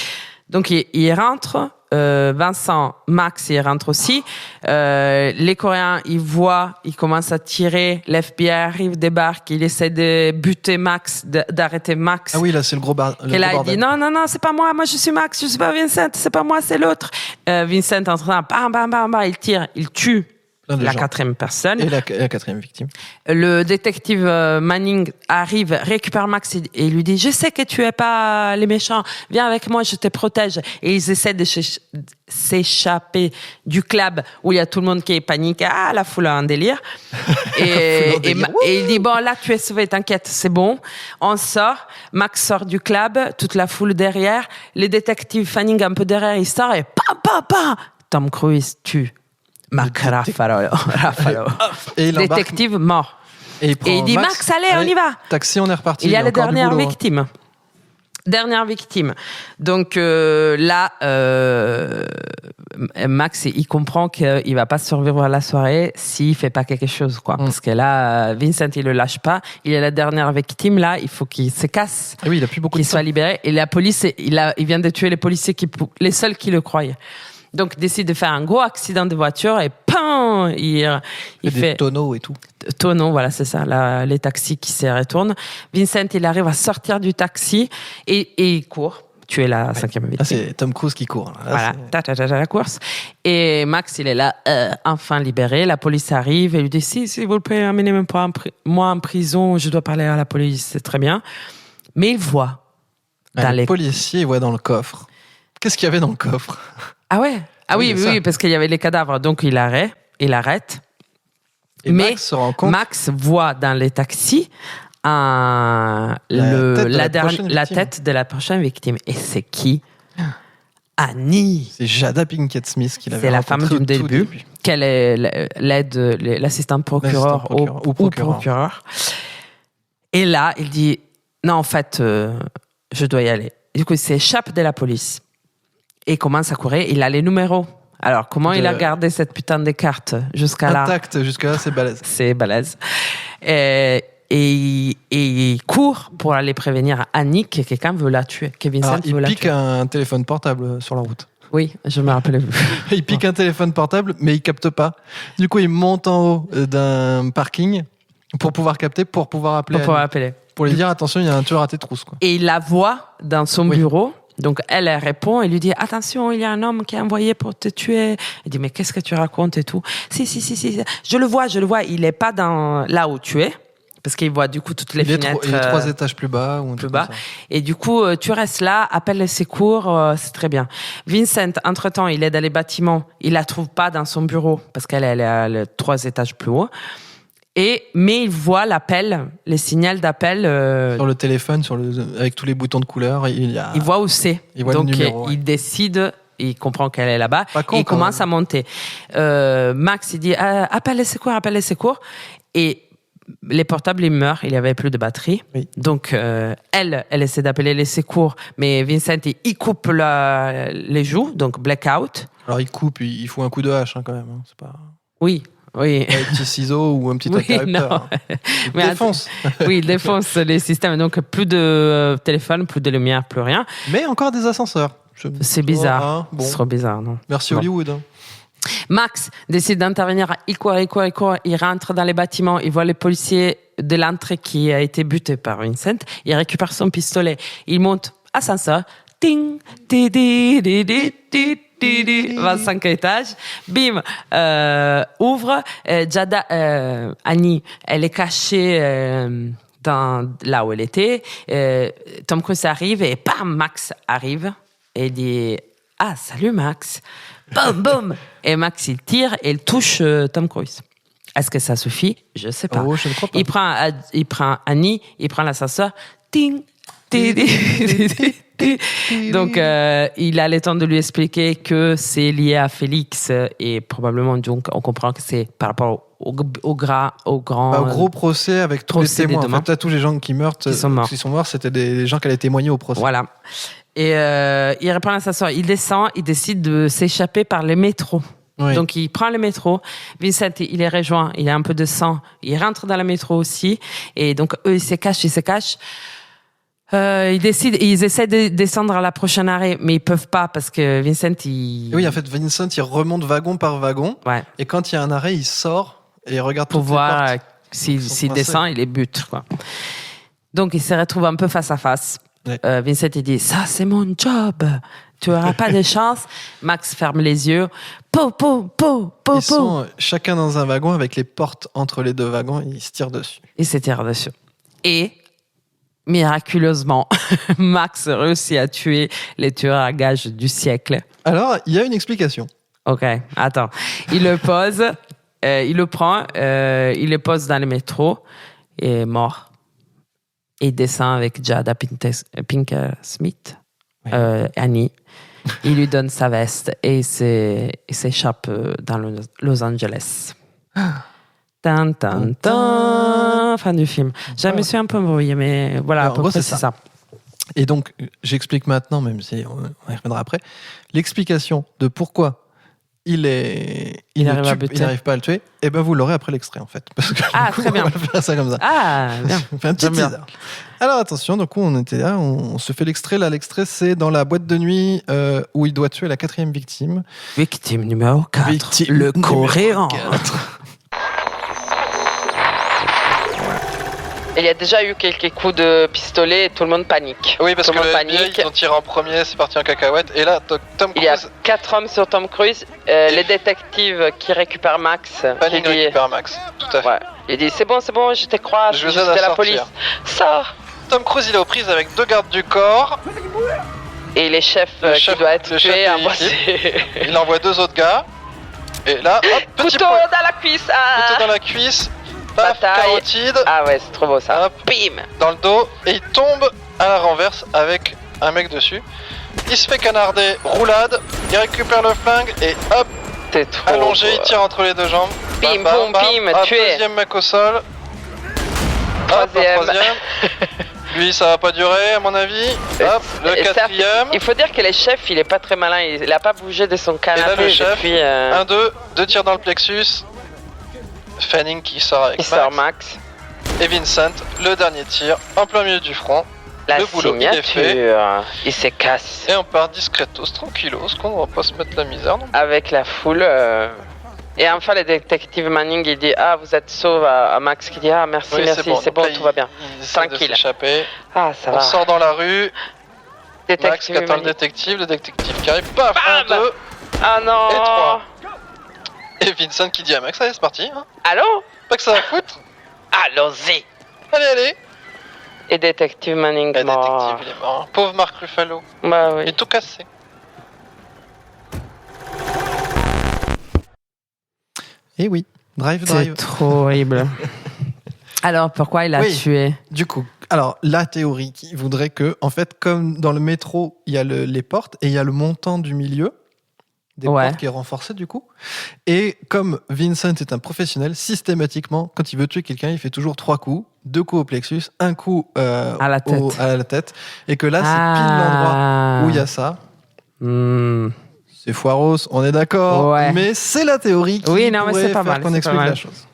[SPEAKER 2] Donc il rentre, Vincent, Max, il rentre aussi. Les Coréens, ils voient, ils commencent à tirer. l'FBI arrive, débarque, il essaie de buter Max, d'arrêter Max.
[SPEAKER 1] Ah oui, là, c'est le gros
[SPEAKER 2] Et là, il dit non, c'est pas moi je suis Max, je suis pas Vincent, c'est pas moi, c'est l'autre. Vincent, en train, bam, bam, bam, bam, il tire, il tue la 4e personne.
[SPEAKER 1] Et la 4e victime.
[SPEAKER 2] Le détective Manning arrive, récupère Max et lui dit « Je sais que tu es pas les méchants, viens avec moi, je te protège. » Et ils essaient de s'échapper du club où il y a tout le monde qui est paniqué. Ah, la foule a un délire. Et il dit « Bon, là, tu es sauvé, t'inquiète, c'est bon. » On sort, Max sort du club, toute la foule derrière. Les détectives Fanning un peu derrière, ils sortent et pam. Tom Cruise tue Mark Ruffalo.
[SPEAKER 1] Et il embarque-
[SPEAKER 2] Détective mort.
[SPEAKER 1] Et
[SPEAKER 2] il dit Max, allez, on y va.
[SPEAKER 1] Taxi, on est reparti.
[SPEAKER 2] Il y a la
[SPEAKER 1] encore du
[SPEAKER 2] dernière
[SPEAKER 1] boulot, hein.
[SPEAKER 2] victime. Dernière victime. Donc là, Max, il comprend qu'il va pas survivre à la soirée s'il fait pas quelque chose, quoi. Parce que là, Vincent, il le lâche pas. Il est la dernière victime là. Il faut qu'il se casse.
[SPEAKER 1] Ah oui, il a plus beaucoup
[SPEAKER 2] Qu'il
[SPEAKER 1] de
[SPEAKER 2] soit
[SPEAKER 1] temps.
[SPEAKER 2] libéré. Et la police, il vient de tuer les policiers les seuls qui le croyaient. Donc, décide de faire un gros accident de voiture et pam, il
[SPEAKER 1] Des
[SPEAKER 2] fait
[SPEAKER 1] tonneaux et tout.
[SPEAKER 2] tonneau, voilà, c'est ça, les taxis qui se retournent. Vincent, il arrive à sortir du taxi et il court. Tuer la 5e victime.
[SPEAKER 1] Ah, c'est Tom Cruise qui court. Là,
[SPEAKER 2] Voilà, la course. Et Max, il est là, enfin libéré. La police arrive et lui dit si vous pouvez amener moi en prison, je dois parler à la police, c'est très bien. Mais il voit dans
[SPEAKER 1] le policier voit dans le coffre. Qu'est-ce qu'il y avait dans le coffre?
[SPEAKER 2] Ah ouais. Ah oui, parce qu'il y avait les cadavres. Donc il arrête.
[SPEAKER 1] Et
[SPEAKER 2] Mais
[SPEAKER 1] Max se rend compte.
[SPEAKER 2] Max voit dans les taxis la tête de la prochaine victime. Et c'est qui? Annie.
[SPEAKER 1] C'est Jada Pinkett Smith qui l'avait
[SPEAKER 2] C'est la femme
[SPEAKER 1] rencontrée
[SPEAKER 2] du
[SPEAKER 1] au tout
[SPEAKER 2] début. Qu'elle est l'assistant procureur ou procureur. Et là, il dit non, en fait, je dois y aller. Du coup, il s'échappe de la police et commence à courir. Il a les numéros. Alors, comment il a gardé cette putain de carte jusqu'à là?
[SPEAKER 1] Intact, jusqu'à là, c'est balèze.
[SPEAKER 2] C'est balèze. Et il court pour aller prévenir Annie que quelqu'un veut la tuer, que Vincent veut la tuer.
[SPEAKER 1] Il pique un téléphone portable sur la route.
[SPEAKER 2] Oui, je me rappelais.
[SPEAKER 1] Il pique un téléphone portable, mais il capte pas. Du coup, il monte en haut d'un parking pour pouvoir capter, pour pouvoir appeler. Pour lui dire attention, il y a un tueur à tes trousses, quoi.
[SPEAKER 2] Et il la voit dans son bureau. Donc elle répond et lui dit attention, il y a un homme qui est envoyé pour te tuer. Il dit mais qu'est-ce que tu racontes et tout. Si, je le vois. Il est pas dans là où tu es. Parce qu'il voit du coup toutes les fenêtres.
[SPEAKER 1] Il est 3 étages plus bas. Ou
[SPEAKER 2] plus bas. Et du coup, tu restes là, appelle les secours, c'est très bien. Vincent, entre-temps, il est dans les bâtiments. Il la trouve pas dans son bureau parce qu'elle est à 3 étages plus haut. Mais il voit l'appel, les signaux d'appel.
[SPEAKER 1] Sur le téléphone, avec tous les boutons de couleur, il
[SPEAKER 2] voit où c'est.
[SPEAKER 1] Il voit
[SPEAKER 2] donc,
[SPEAKER 1] le numéro.
[SPEAKER 2] Il décide, il comprend qu'elle est là-bas. Et il commence à monter. Max, il dit appelle les secours. Et les portables, ils meurent, il n'y avait plus de batterie.
[SPEAKER 1] Oui.
[SPEAKER 2] Donc, elle essaie d'appeler les secours, mais Vincent, il coupe les joues, donc blackout.
[SPEAKER 1] Alors, il coupe, il fout un coup de hache, quand même. Hein. C'est pas...
[SPEAKER 2] Oui.
[SPEAKER 1] Avec un petit ciseau ou un petit interrupteur. Il défonce.
[SPEAKER 2] Oui, il défonce les systèmes. Donc, plus de téléphone, plus de lumière, plus rien.
[SPEAKER 1] Mais encore des ascenseurs.
[SPEAKER 2] C'est bizarre.
[SPEAKER 1] Bon.
[SPEAKER 2] Ce serait bizarre, non?
[SPEAKER 1] Merci Hollywood. Hein.
[SPEAKER 2] Max décide d'intervenir. Il court. Il rentre dans les bâtiments. Il voit les policiers de l'entrée qui a été buté par Vincent. Il récupère son pistolet. Il monte ascenseur. Ting, 25 étages. Bim, ouvre. Annie, elle est cachée là où elle était. Tom Cruise arrive et bam, Max arrive et dit salut Max. Boum, boum. Et Max, il tire et il touche Tom Cruise. Est-ce que ça suffit? Je ne sais pas.
[SPEAKER 1] Oh, je ne crois pas.
[SPEAKER 2] Il prend Annie, il prend l'ascenseur. Ting, donc, il a le temps de lui expliquer que c'est lié à Félix et probablement, donc, on comprend que c'est par rapport au
[SPEAKER 1] gros procès avec tous les témoins. En fait, là, tous les gens qui meurent, qui sont morts, c'était des gens qui allaient témoigner au procès.
[SPEAKER 2] Voilà. Et il reprend l'ascenseur, il descend, il décide de s'échapper par les métros.
[SPEAKER 1] Oui.
[SPEAKER 2] Donc, il prend le métro. Vincent, il les rejoint. Il a un peu de sang. Il rentre dans le métro aussi. Et donc, eux, ils se cachent. Ils essaient de descendre à la prochaine arrêt, mais ils peuvent pas parce que Vincent,
[SPEAKER 1] Oui, en fait, Vincent, il remonte wagon par wagon.
[SPEAKER 2] Ouais.
[SPEAKER 1] Et quand il y a un arrêt, il sort et il regarde
[SPEAKER 2] Pour
[SPEAKER 1] toutes les
[SPEAKER 2] voir
[SPEAKER 1] portes.
[SPEAKER 2] s'il
[SPEAKER 1] sont
[SPEAKER 2] descend, il les bute, quoi. Donc, il se retrouve un peu face à face.
[SPEAKER 1] Ouais.
[SPEAKER 2] Vincent, il dit, ça, c'est mon job. Tu auras pas de chance. Max ferme les yeux.
[SPEAKER 1] Ils sont chacun dans un wagon avec les portes entre les deux wagons et ils se tirent dessus.
[SPEAKER 2] Il se tire dessus. Et, miraculeusement, Max réussit à tuer les tueurs à gages du siècle.
[SPEAKER 1] Alors, il y a une explication.
[SPEAKER 2] Ok, attends. Il le pose, il le prend, il le pose dans le métro et est mort. Et il descend avec Jada Pinkett Smith, Annie. Il lui donne sa veste et il s'échappe dans Los Angeles. Tan, tan, tan. Fin du film. Je me suis un peu embrouillée, mais voilà, à peu près c'est ça.
[SPEAKER 1] Et donc, j'explique maintenant, même si on y reviendra après, l'explication de pourquoi il n'arrive pas à le tuer, et ben vous l'aurez après l'extrait en fait. Parce que,
[SPEAKER 2] très bien.
[SPEAKER 1] On va faire ça comme ça.
[SPEAKER 2] Ah, bien.
[SPEAKER 1] On fait un petit teaser. Alors attention, donc on était là, on se fait l'extrait. Là, l'extrait, c'est dans la boîte de nuit où il doit tuer la 4e victime.
[SPEAKER 2] Victime numéro 4,
[SPEAKER 1] Victime
[SPEAKER 2] le
[SPEAKER 1] numéro
[SPEAKER 2] coréen.
[SPEAKER 1] 4.
[SPEAKER 2] Il y a déjà eu quelques coups de pistolet et tout le monde panique.
[SPEAKER 7] Oui, parce
[SPEAKER 2] tout
[SPEAKER 7] que
[SPEAKER 2] le monde
[SPEAKER 7] le FBI, ils ont tiré en premier, c'est parti en cacahuète. Et là, Tom
[SPEAKER 2] Il y a
[SPEAKER 7] Cruise,
[SPEAKER 2] 4 hommes sur Tom Cruise. Les détectives qui récupèrent Max.
[SPEAKER 7] Panning
[SPEAKER 2] qui dit,
[SPEAKER 7] récupère Max. Tout à fait.
[SPEAKER 2] ouais. Il dit c'est bon, je te crois,
[SPEAKER 7] Je vous
[SPEAKER 2] j'étais
[SPEAKER 7] aide à
[SPEAKER 2] la
[SPEAKER 7] sortir.
[SPEAKER 2] police. Sors.
[SPEAKER 7] Tom Cruise, il est aux prises avec 2 gardes du corps.
[SPEAKER 2] Et les chefs
[SPEAKER 7] Le
[SPEAKER 2] qui
[SPEAKER 7] chef-
[SPEAKER 2] doivent être
[SPEAKER 7] le
[SPEAKER 2] tués
[SPEAKER 7] chef
[SPEAKER 2] à
[SPEAKER 7] est
[SPEAKER 2] bosser.
[SPEAKER 7] Il envoie 2 autres gars. Et là, hop, petit
[SPEAKER 2] Couteau
[SPEAKER 7] point.
[SPEAKER 2] dans la cuisse.
[SPEAKER 7] Couteau dans la cuisse. Paf,
[SPEAKER 2] Bataille.
[SPEAKER 7] carotide.
[SPEAKER 2] Ah ouais, c'est trop beau ça.
[SPEAKER 7] Hop.
[SPEAKER 2] Bim.
[SPEAKER 7] Dans le dos. Et il tombe à la renverse avec un mec dessus. Il se fait canarder, roulade. Il récupère le flingue et hop,
[SPEAKER 2] C'est trop
[SPEAKER 7] allongé,
[SPEAKER 2] beau.
[SPEAKER 7] il tire entre les 2 jambes.
[SPEAKER 2] Bim,
[SPEAKER 7] Bam,
[SPEAKER 2] boum,
[SPEAKER 7] bam,
[SPEAKER 2] bim,
[SPEAKER 7] hop,
[SPEAKER 2] tué.
[SPEAKER 7] 2e mec au sol.
[SPEAKER 2] Troisième.
[SPEAKER 7] Hop, un 3e. Lui, ça va pas durer, à mon avis. Hop, le
[SPEAKER 2] Et certes,
[SPEAKER 7] 4e.
[SPEAKER 2] il faut dire que le chef, il est pas très malin. Il a pas bougé de son
[SPEAKER 7] Et
[SPEAKER 2] canapé
[SPEAKER 7] là, le chef,
[SPEAKER 2] depuis.
[SPEAKER 7] 1, 2, 2 tirs dans le plexus. Fanning qui sort avec
[SPEAKER 2] il sort Max.
[SPEAKER 7] Et Vincent, le dernier tir, en plein milieu du front.
[SPEAKER 2] La
[SPEAKER 7] Le boulot, il est fait.
[SPEAKER 2] signature. Il se casse.
[SPEAKER 7] Et on part discretos, tranquillos, qu'on va pas se mettre la misère. Non.
[SPEAKER 2] Avec la foule. Et enfin, le détective Manning, il dit ah, vous êtes sauve à Max qui dit ah, merci,
[SPEAKER 7] Oui,
[SPEAKER 2] merci, c'est
[SPEAKER 7] Donc
[SPEAKER 2] bon,
[SPEAKER 7] là,
[SPEAKER 2] tout va bien.
[SPEAKER 7] il essaie de
[SPEAKER 2] Tranquille.
[SPEAKER 7] s'échapper.
[SPEAKER 2] Ah, ça
[SPEAKER 7] On
[SPEAKER 2] va.
[SPEAKER 7] sort dans la rue. Max
[SPEAKER 2] Détective
[SPEAKER 7] qui attend
[SPEAKER 2] Manning.
[SPEAKER 7] le détective qui arrive. Paf, 1,
[SPEAKER 2] Bam
[SPEAKER 7] 2
[SPEAKER 2] Ah non.
[SPEAKER 7] et 3. Et Vincent qui dit à Max, allez, c'est parti. Hein.
[SPEAKER 2] Allô.
[SPEAKER 7] Pas que ça va foutre.
[SPEAKER 2] Allons-y.
[SPEAKER 7] Allez, allez.
[SPEAKER 2] Et détective Manning
[SPEAKER 7] Le
[SPEAKER 2] mort.
[SPEAKER 7] détective, il est mort. Pauvre Mark Ruffalo.
[SPEAKER 2] Bah
[SPEAKER 7] Il
[SPEAKER 2] oui.
[SPEAKER 7] est tout cassé.
[SPEAKER 1] Et oui,
[SPEAKER 2] C'est
[SPEAKER 1] Drive.
[SPEAKER 2] trop horrible. Alors, pourquoi il a
[SPEAKER 1] Oui.
[SPEAKER 2] tué?
[SPEAKER 1] Du coup, alors la théorie qui voudrait que, en fait, comme dans le métro, il y a les portes et il y a le montant du milieu des
[SPEAKER 2] Ouais.
[SPEAKER 1] portes qui est renforcé du coup. Et comme Vincent est un professionnel, systématiquement, quand il veut tuer quelqu'un, il fait toujours 3 coups, 2 coups au plexus, un coup
[SPEAKER 2] À la tête.
[SPEAKER 1] à la tête, et que là c'est pile l'endroit où il y a ça.
[SPEAKER 2] Hmm.
[SPEAKER 1] C'est foiros, on est d'accord,
[SPEAKER 2] Ouais.
[SPEAKER 1] mais c'est la théorie qui
[SPEAKER 2] Oui, non, mais
[SPEAKER 1] pourrait
[SPEAKER 2] c'est pas
[SPEAKER 1] faire
[SPEAKER 2] mal,
[SPEAKER 1] qu'on
[SPEAKER 2] c'est pas
[SPEAKER 1] explique
[SPEAKER 2] mal.
[SPEAKER 1] la chose.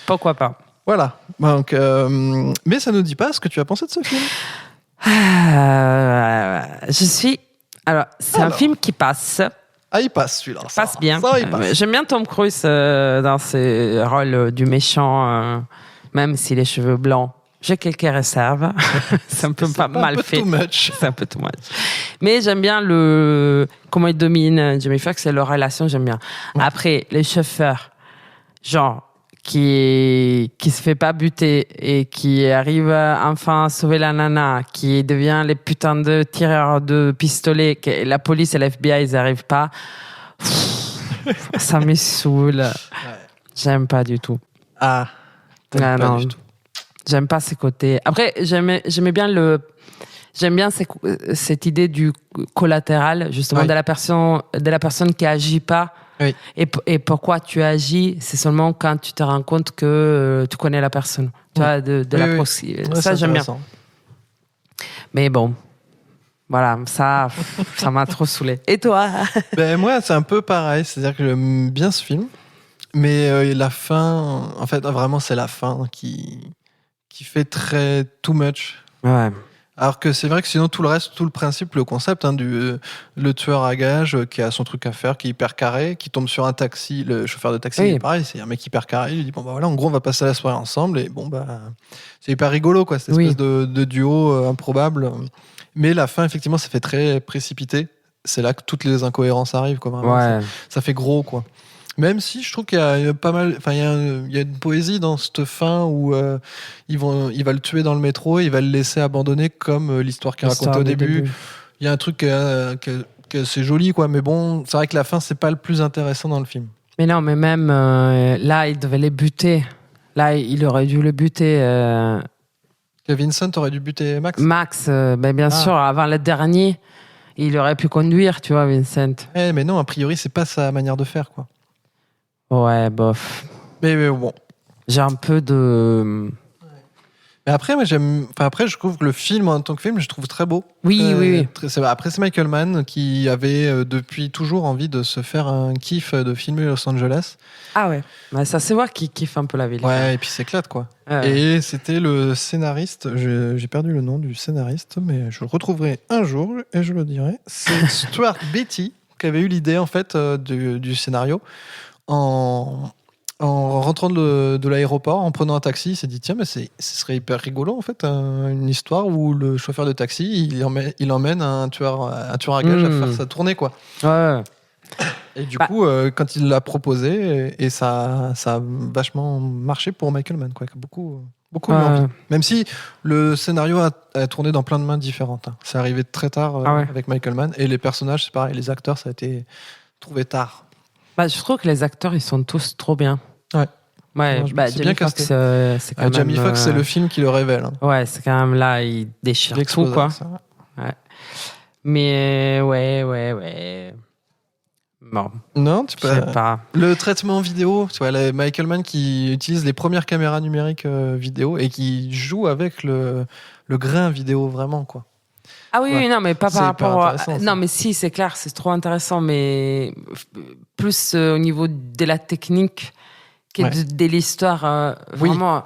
[SPEAKER 2] Pourquoi pas?
[SPEAKER 1] Voilà. Donc, mais ça nous dit pas ce que tu as pensé de ce film.
[SPEAKER 2] Alors, c'est un film qui passe.
[SPEAKER 1] Ah, il passe celui-là. ça
[SPEAKER 2] Passe
[SPEAKER 1] va.
[SPEAKER 2] bien.
[SPEAKER 1] Ça, il passe.
[SPEAKER 2] J'aime bien Tom Cruise dans ses rôles du méchant, même s'il a les cheveux blancs. J'ai quelques réserves. C'est un peu
[SPEAKER 1] C'est
[SPEAKER 2] pas mal
[SPEAKER 1] un peu
[SPEAKER 2] fait.
[SPEAKER 1] too much.
[SPEAKER 2] C'est un peu too much. Mais j'aime bien comment il domine Jamie Foxx et leur relation, j'aime bien.
[SPEAKER 1] Ouais.
[SPEAKER 2] Après, les chauffeurs, genre, qui se fait pas buter et qui arrive enfin à sauver la nana, qui devient les putains de tireurs de pistolets, que la police et l'FBI, ils arrivent pas. Ça me saoule. J'aime pas du tout.
[SPEAKER 1] Ah, t'aimes
[SPEAKER 2] Ah,
[SPEAKER 1] pas
[SPEAKER 2] non.
[SPEAKER 1] du tout.
[SPEAKER 2] J'aime pas ces côtés. Après, j'aimais bien cette idée du collatéral, justement,
[SPEAKER 1] Oui.
[SPEAKER 2] de la personne qui agit pas.
[SPEAKER 1] Oui.
[SPEAKER 2] Et pourquoi tu agis, c'est seulement quand tu te rends compte que tu connais la personne. Tu vois, de
[SPEAKER 1] Oui,
[SPEAKER 2] la
[SPEAKER 1] oui.
[SPEAKER 2] proximité.
[SPEAKER 1] Ouais,
[SPEAKER 2] Ça,
[SPEAKER 1] c'est
[SPEAKER 2] j'aime bien.
[SPEAKER 1] intéressant.
[SPEAKER 2] Mais bon. Voilà, ça m'a trop saoulé. Et toi?
[SPEAKER 1] Ben, moi, c'est un peu pareil. C'est-à-dire que j'aime bien ce film. Mais la fin, en fait, vraiment, c'est la fin qui fait très too much.
[SPEAKER 2] Ouais.
[SPEAKER 1] Alors que c'est vrai que sinon, tout le reste, tout le principe, le concept, le tueur à gages qui a son truc à faire, qui est hyper carré, qui tombe sur un taxi, le chauffeur de taxi,
[SPEAKER 2] Oui.
[SPEAKER 1] il est pareil, c'est un mec hyper carré, il lui dit, bon, bah voilà, en gros, on va passer la soirée ensemble, et bon, bah, c'est hyper rigolo, quoi, cette espèce de duo improbable. Mais la fin, effectivement, ça fait très précipité. C'est là que toutes les incohérences arrivent, quoi, vraiment.
[SPEAKER 2] Ouais.
[SPEAKER 1] Ça fait gros, quoi. Même si je trouve qu'il y a pas mal, enfin il y a une poésie dans cette fin où il va le tuer dans le métro, il va le laisser abandonner comme l'histoire qu'il racontait au début. Il y a un truc que c'est joli, quoi. Mais bon, c'est vrai que la fin c'est pas le plus intéressant dans le film.
[SPEAKER 2] Mais non, mais même là, il devait les buter. Là, il aurait dû le buter.
[SPEAKER 1] Que Vincent aurait dû buter Max.
[SPEAKER 2] Max, bien sûr, avant le dernier, il aurait pu conduire, tu vois, Vincent.
[SPEAKER 1] Mais non, a priori c'est pas sa manière de faire, quoi.
[SPEAKER 2] Ouais, bof.
[SPEAKER 1] Mais bon.
[SPEAKER 2] J'ai un peu de...
[SPEAKER 1] Mais après, moi, après, je trouve que le film, en tant que film, je trouve très beau.
[SPEAKER 2] Oui.
[SPEAKER 1] Après, c'est Michael Mann qui avait depuis toujours envie de se faire un kiff de filmer Los Angeles.
[SPEAKER 2] Ah ouais. Ça se voit qu'il kiffe un peu la ville.
[SPEAKER 1] Ouais, et puis c'est éclate, quoi.
[SPEAKER 2] Ouais.
[SPEAKER 1] Et c'était le scénariste, j'ai perdu le nom du scénariste, mais je le retrouverai un jour et je le dirai. C'est Stuart Beattie qui avait eu l'idée, en fait, du scénario. En rentrant de l'aéroport, en prenant un taxi, il s'est dit tiens, mais ce serait hyper rigolo en fait, une histoire où le chauffeur de taxi il emmène un tueur à gages à faire sa tournée, quoi.
[SPEAKER 2] Ouais.
[SPEAKER 1] Et du coup, quand il l'a proposé, et ça a vachement marché pour Michael Mann, quoi. Beaucoup eu envie. Même si le scénario a tourné dans plein de mains différentes. Hein. C'est arrivé très tard avec Michael Mann, et les personnages, c'est pareil, les acteurs, ça a été trouvé tard.
[SPEAKER 2] Je trouve que les acteurs, ils sont tous trop bien.
[SPEAKER 1] Ouais.
[SPEAKER 2] C'est
[SPEAKER 1] bien
[SPEAKER 2] Jamie Foxx, c'est quand même...
[SPEAKER 1] Jamie Foxx, c'est le film qui le révèle. Hein.
[SPEAKER 2] Ouais, c'est quand même là, il déchire tout, quoi. Ouais. Mais ouais. Bon.
[SPEAKER 1] Non, tu peux
[SPEAKER 2] pas.
[SPEAKER 1] Le traitement vidéo, tu vois, Michael Mann qui utilise les premières caméras numériques vidéo et qui joue avec le grain vidéo vraiment, quoi.
[SPEAKER 2] Ah oui, non, mais pas par rapport à... Non,
[SPEAKER 1] ça.
[SPEAKER 2] mais si, c'est clair, c'est trop intéressant, mais plus au niveau de la technique que de l'histoire, vraiment.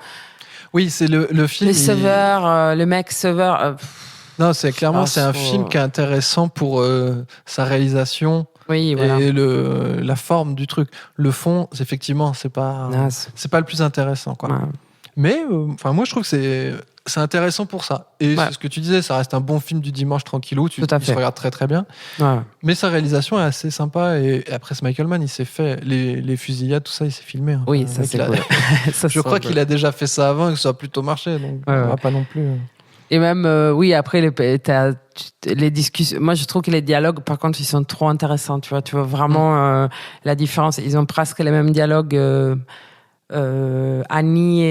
[SPEAKER 1] Oui, c'est le film...
[SPEAKER 2] Les sauveurs, le mec sauveur...
[SPEAKER 1] Non, c'est clairement, c'est un film qui est intéressant pour sa réalisation et la forme du truc. Le fond, effectivement, c'est pas le plus intéressant, quoi. Ouais. Mais, moi, je trouve que c'est intéressant pour ça. Et c'est ce que tu disais, ça reste un bon film du dimanche tranquillou, il se regarde très très bien. Ouais. Mais sa réalisation est assez sympa. Et après, ce Michael Mann, il s'est fait les fusillades, tout ça, il s'est filmé. Hein.
[SPEAKER 2] Oui, ça c'est cool.
[SPEAKER 1] Je crois qu'il a déjà fait ça avant et que ça a plutôt marché. Donc, on va pas non plus...
[SPEAKER 2] Et même, après, les discussions... Moi, je trouve que les dialogues, par contre, ils sont trop intéressants. Tu vois vraiment la différence. Ils ont presque les mêmes dialogues. Annie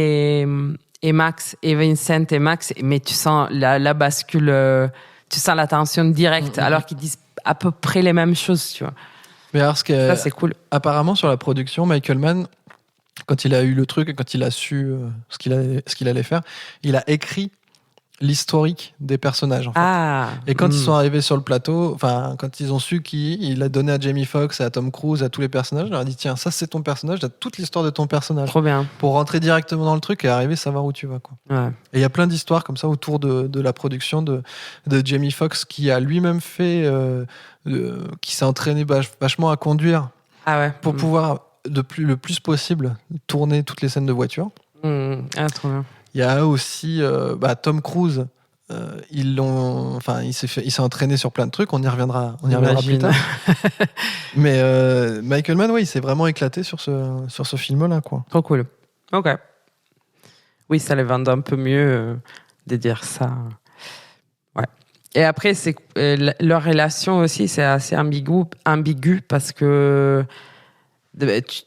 [SPEAKER 2] et Max, et Vincent et Max, mais tu sens la bascule, tu sens la tension directe, alors qu'ils disent à peu près les mêmes choses, tu vois.
[SPEAKER 1] Mais alors,
[SPEAKER 2] ça, c'est cool.
[SPEAKER 1] Apparemment, sur la production, Michael Mann, quand il a eu le truc et quand il a su ce qu'il allait faire, il a écrit l'historique des personnages, en fait. Et quand ils sont arrivés sur le plateau, quand ils ont su il a donné à Jamie Foxx, à Tom Cruise, à tous les personnages, il leur a dit tiens, ça c'est ton personnage, t'as toute l'histoire de ton personnage.
[SPEAKER 2] Trop bien.
[SPEAKER 1] Pour rentrer directement dans le truc et arriver à savoir où tu vas, quoi. Ouais. Et il y a plein d'histoires comme ça autour de la production de Jamie Foxx, qui a lui-même fait, qui s'est entraîné vachement à conduire pour pouvoir le plus possible tourner toutes les scènes de voiture.
[SPEAKER 2] Trop bien.
[SPEAKER 1] Il y a aussi Tom Cruise. Il s'est entraîné sur plein de trucs. On y reviendra plus tard. Mais Michael Mann, il s'est vraiment éclaté sur ce film-là, quoi.
[SPEAKER 2] Trop cool. Ok. Oui, ça les vend un peu mieux de dire ça. Ouais. Et après, c'est leur relation aussi, c'est assez ambigu parce que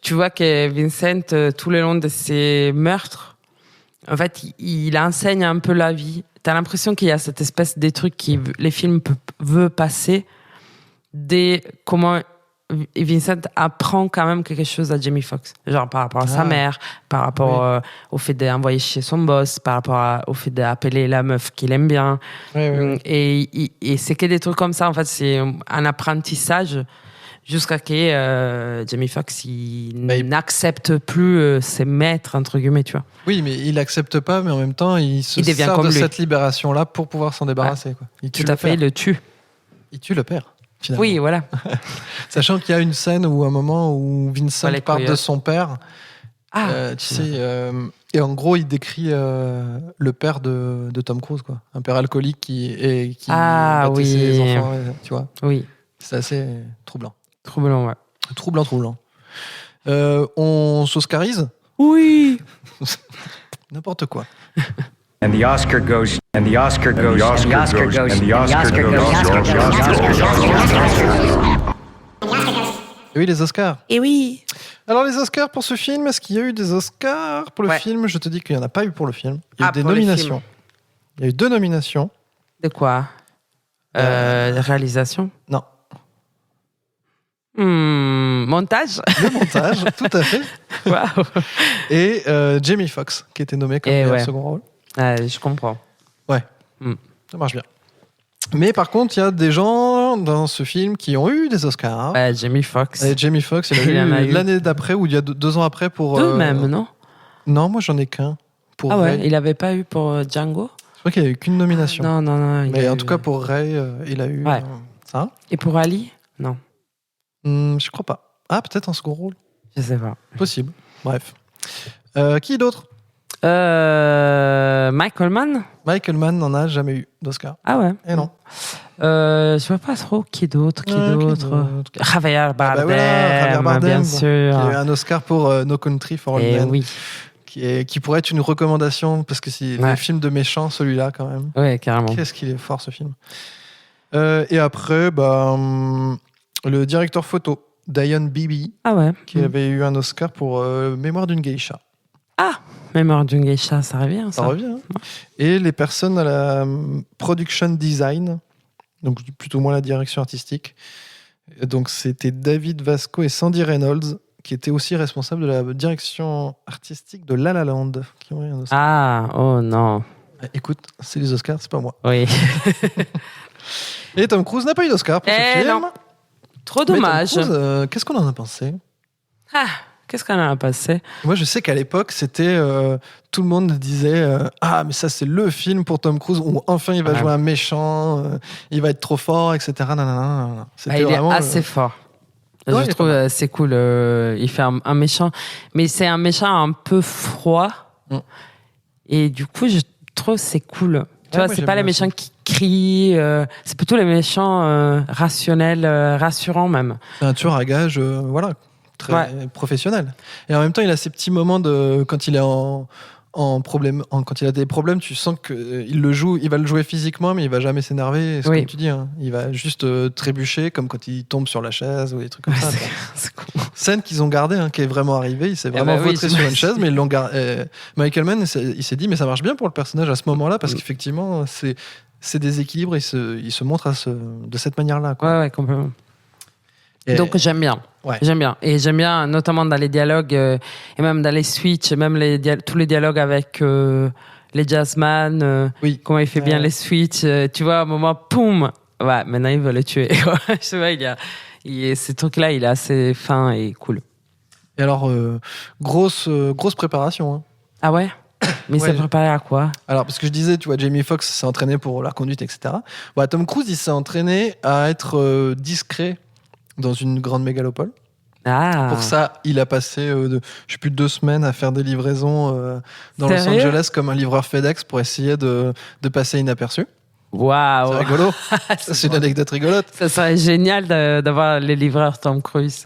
[SPEAKER 2] tu vois que Vincent, tout le long de ses meurtres, en fait, il enseigne un peu la vie. T'as l'impression qu'il y a cette espèce des trucs que les films veulent passer, des comment Vincent apprend quand même quelque chose à Jamie Foxx. Genre par rapport à sa mère, par rapport au fait d'envoyer chez son boss, par rapport au fait d'appeler la meuf qu'il aime bien. Et c'est que des trucs comme ça. En fait, c'est un apprentissage jusqu'à que Jamie Foxx n'accepte plus ses maîtres, entre guillemets, tu vois.
[SPEAKER 1] Oui, mais il n'accepte pas, mais en même temps, il se sert de cette libération-là pour pouvoir s'en débarrasser. Quoi.
[SPEAKER 2] Tout à fait, il le tue.
[SPEAKER 1] Il tue le père. Finalement.
[SPEAKER 2] Oui, voilà.
[SPEAKER 1] Sachant qu'il y a une scène où un moment où Vincent parle de son père, et en gros il décrit le père de Tom Cruise, quoi, un père alcoolique qui battait ses enfants, tu vois.
[SPEAKER 2] Oui.
[SPEAKER 1] C'est assez troublant.
[SPEAKER 2] Troublant, ouais.
[SPEAKER 1] Troublant. On s'oscarise ?
[SPEAKER 2] Oui.
[SPEAKER 1] N'importe quoi.
[SPEAKER 4] And the Oscar goes. And the Oscar goes. And the Oscar goes. And the Oscar goes.
[SPEAKER 1] Et oui, les Oscars.
[SPEAKER 2] Et oui.
[SPEAKER 1] Alors, les Oscars pour ce film, est-ce qu'il y a eu des Oscars pour le film ? Je te dis qu'il n'y en a pas eu pour le film. Il y a eu des nominations. Il y a eu 2 nominations.
[SPEAKER 2] De quoi ? Réalisation ?
[SPEAKER 1] Non.
[SPEAKER 2] Montage ?
[SPEAKER 1] Le montage, tout à fait.
[SPEAKER 2] Wow.
[SPEAKER 1] Et Jamie Foxx, qui était nommé comme meilleur second rôle.
[SPEAKER 2] Je comprends.
[SPEAKER 1] Ouais, ça marche bien. Mais par contre, il y a des gens dans ce film qui ont eu des Oscars.
[SPEAKER 2] Jamie Foxx.
[SPEAKER 1] Et Jamie Foxx, il a eu l'année d'après, ou il y a 2 ans après pour...
[SPEAKER 2] 2 même, non ?
[SPEAKER 1] Non, moi j'en ai qu'un. Pour
[SPEAKER 2] Ray. Il n'avait pas eu pour Django ?
[SPEAKER 1] Je crois qu'il n'y a eu qu'une nomination.
[SPEAKER 2] Non.
[SPEAKER 1] Mais en tout cas, pour Ray, il a eu ça.
[SPEAKER 2] Et pour Ali ? Non.
[SPEAKER 1] Je crois pas. Ah, peut-être en second rôle.
[SPEAKER 2] Je sais pas.
[SPEAKER 1] Possible. Bref. Qui d'autre ?
[SPEAKER 2] Michael Mann
[SPEAKER 1] n'en a jamais eu d'Oscar.
[SPEAKER 2] Ah ouais.
[SPEAKER 1] Et non.
[SPEAKER 2] Je vois pas trop qui d'autre. Javier Bardem, bien sûr.
[SPEAKER 1] Qui a eu un Oscar pour No Country for Old Men.
[SPEAKER 2] Oui.
[SPEAKER 1] Qui pourrait être une recommandation, parce que c'est un film de méchant, celui-là, quand même.
[SPEAKER 2] Ouais, carrément.
[SPEAKER 1] Qu'est-ce qu'il est fort, ce film. Et après, le directeur photo, Diane Beebe, qui avait eu un Oscar pour Mémoire d'une geisha.
[SPEAKER 2] Ah, Mémoire d'une geisha, ça revient, ça.
[SPEAKER 1] Ça revient. Hein. Et les personnes à la production design, donc plutôt moins la direction artistique. Donc c'était David Vasco et Sandy Reynolds, qui étaient aussi responsables de la direction artistique de La La Land, qui ont eu un Oscar.
[SPEAKER 2] Ah, oh non.
[SPEAKER 1] Écoute, c'est les Oscars, c'est pas moi.
[SPEAKER 2] Oui.
[SPEAKER 1] Et Tom Cruise n'a pas eu d'Oscar pour ce film.
[SPEAKER 2] Non. Trop dommage.
[SPEAKER 1] Mais Tom Cruise, qu'est-ce qu'on en a pensé ?
[SPEAKER 2] Qu'est-ce qu'on en a passé ?
[SPEAKER 1] Moi, je sais qu'à l'époque, c'était tout le monde disait mais ça, c'est le film pour Tom Cruise où enfin il va jouer un méchant, il va être trop fort, etc. C'était
[SPEAKER 2] vraiment, est assez fort. Je trouve c'est cool. Il fait un méchant, mais c'est un méchant un peu froid. Et du coup, je trouve c'est cool. Tu vois, c'est pas les méchants qui crient, c'est plutôt les méchants rationnels, rassurants même.
[SPEAKER 1] C'est un tueur à gages, très professionnel. Et en même temps, il a ces petits moments de quand il est quand il a des problèmes, tu sens qu'il le joue, il va le jouer physiquement, mais il va jamais s'énerver. C'est comme tu dis, hein. Il va juste trébucher, comme quand il tombe sur la chaise ou des trucs comme ça.
[SPEAKER 2] C'est cool.
[SPEAKER 1] Scène qu'ils ont gardée, qui est vraiment arrivée. Il s'est vraiment vautré sur une chaise, mais ils l'ont gardé. Michael Mann, il s'est dit, mais ça marche bien pour le personnage à ce moment-là, parce qu'effectivement, c'est déséquilibre. Il se montre de cette manière-là. Quoi.
[SPEAKER 2] Ouais, complètement. Donc j'aime bien. J'aime bien. Et j'aime bien, notamment dans les dialogues, et même dans les switches, même tous les dialogues avec les jazzman, comment il fait bien les switches. Tu vois, à un moment, poum, maintenant il veut le tuer. Je sais, ce truc-là, il est assez fin et cool.
[SPEAKER 1] Et alors, grosse préparation. Hein.
[SPEAKER 2] Ah ouais ? Mais c'est préparé à quoi ?
[SPEAKER 1] Alors, parce que je disais, tu vois, Jamie Foxx s'est entraîné pour la conduite, etc. Tom Cruise, il s'est entraîné à être discret dans une grande mégalopole. Pour ça, il a passé, je sais plus, 2 semaines à faire des livraisons dans Los Angeles comme un livreur FedEx pour essayer de passer inaperçu.
[SPEAKER 2] Waouh.
[SPEAKER 1] C'est rigolo. C'est une anecdote rigolote.
[SPEAKER 2] Ça serait génial d'avoir les livreurs Tom Cruise.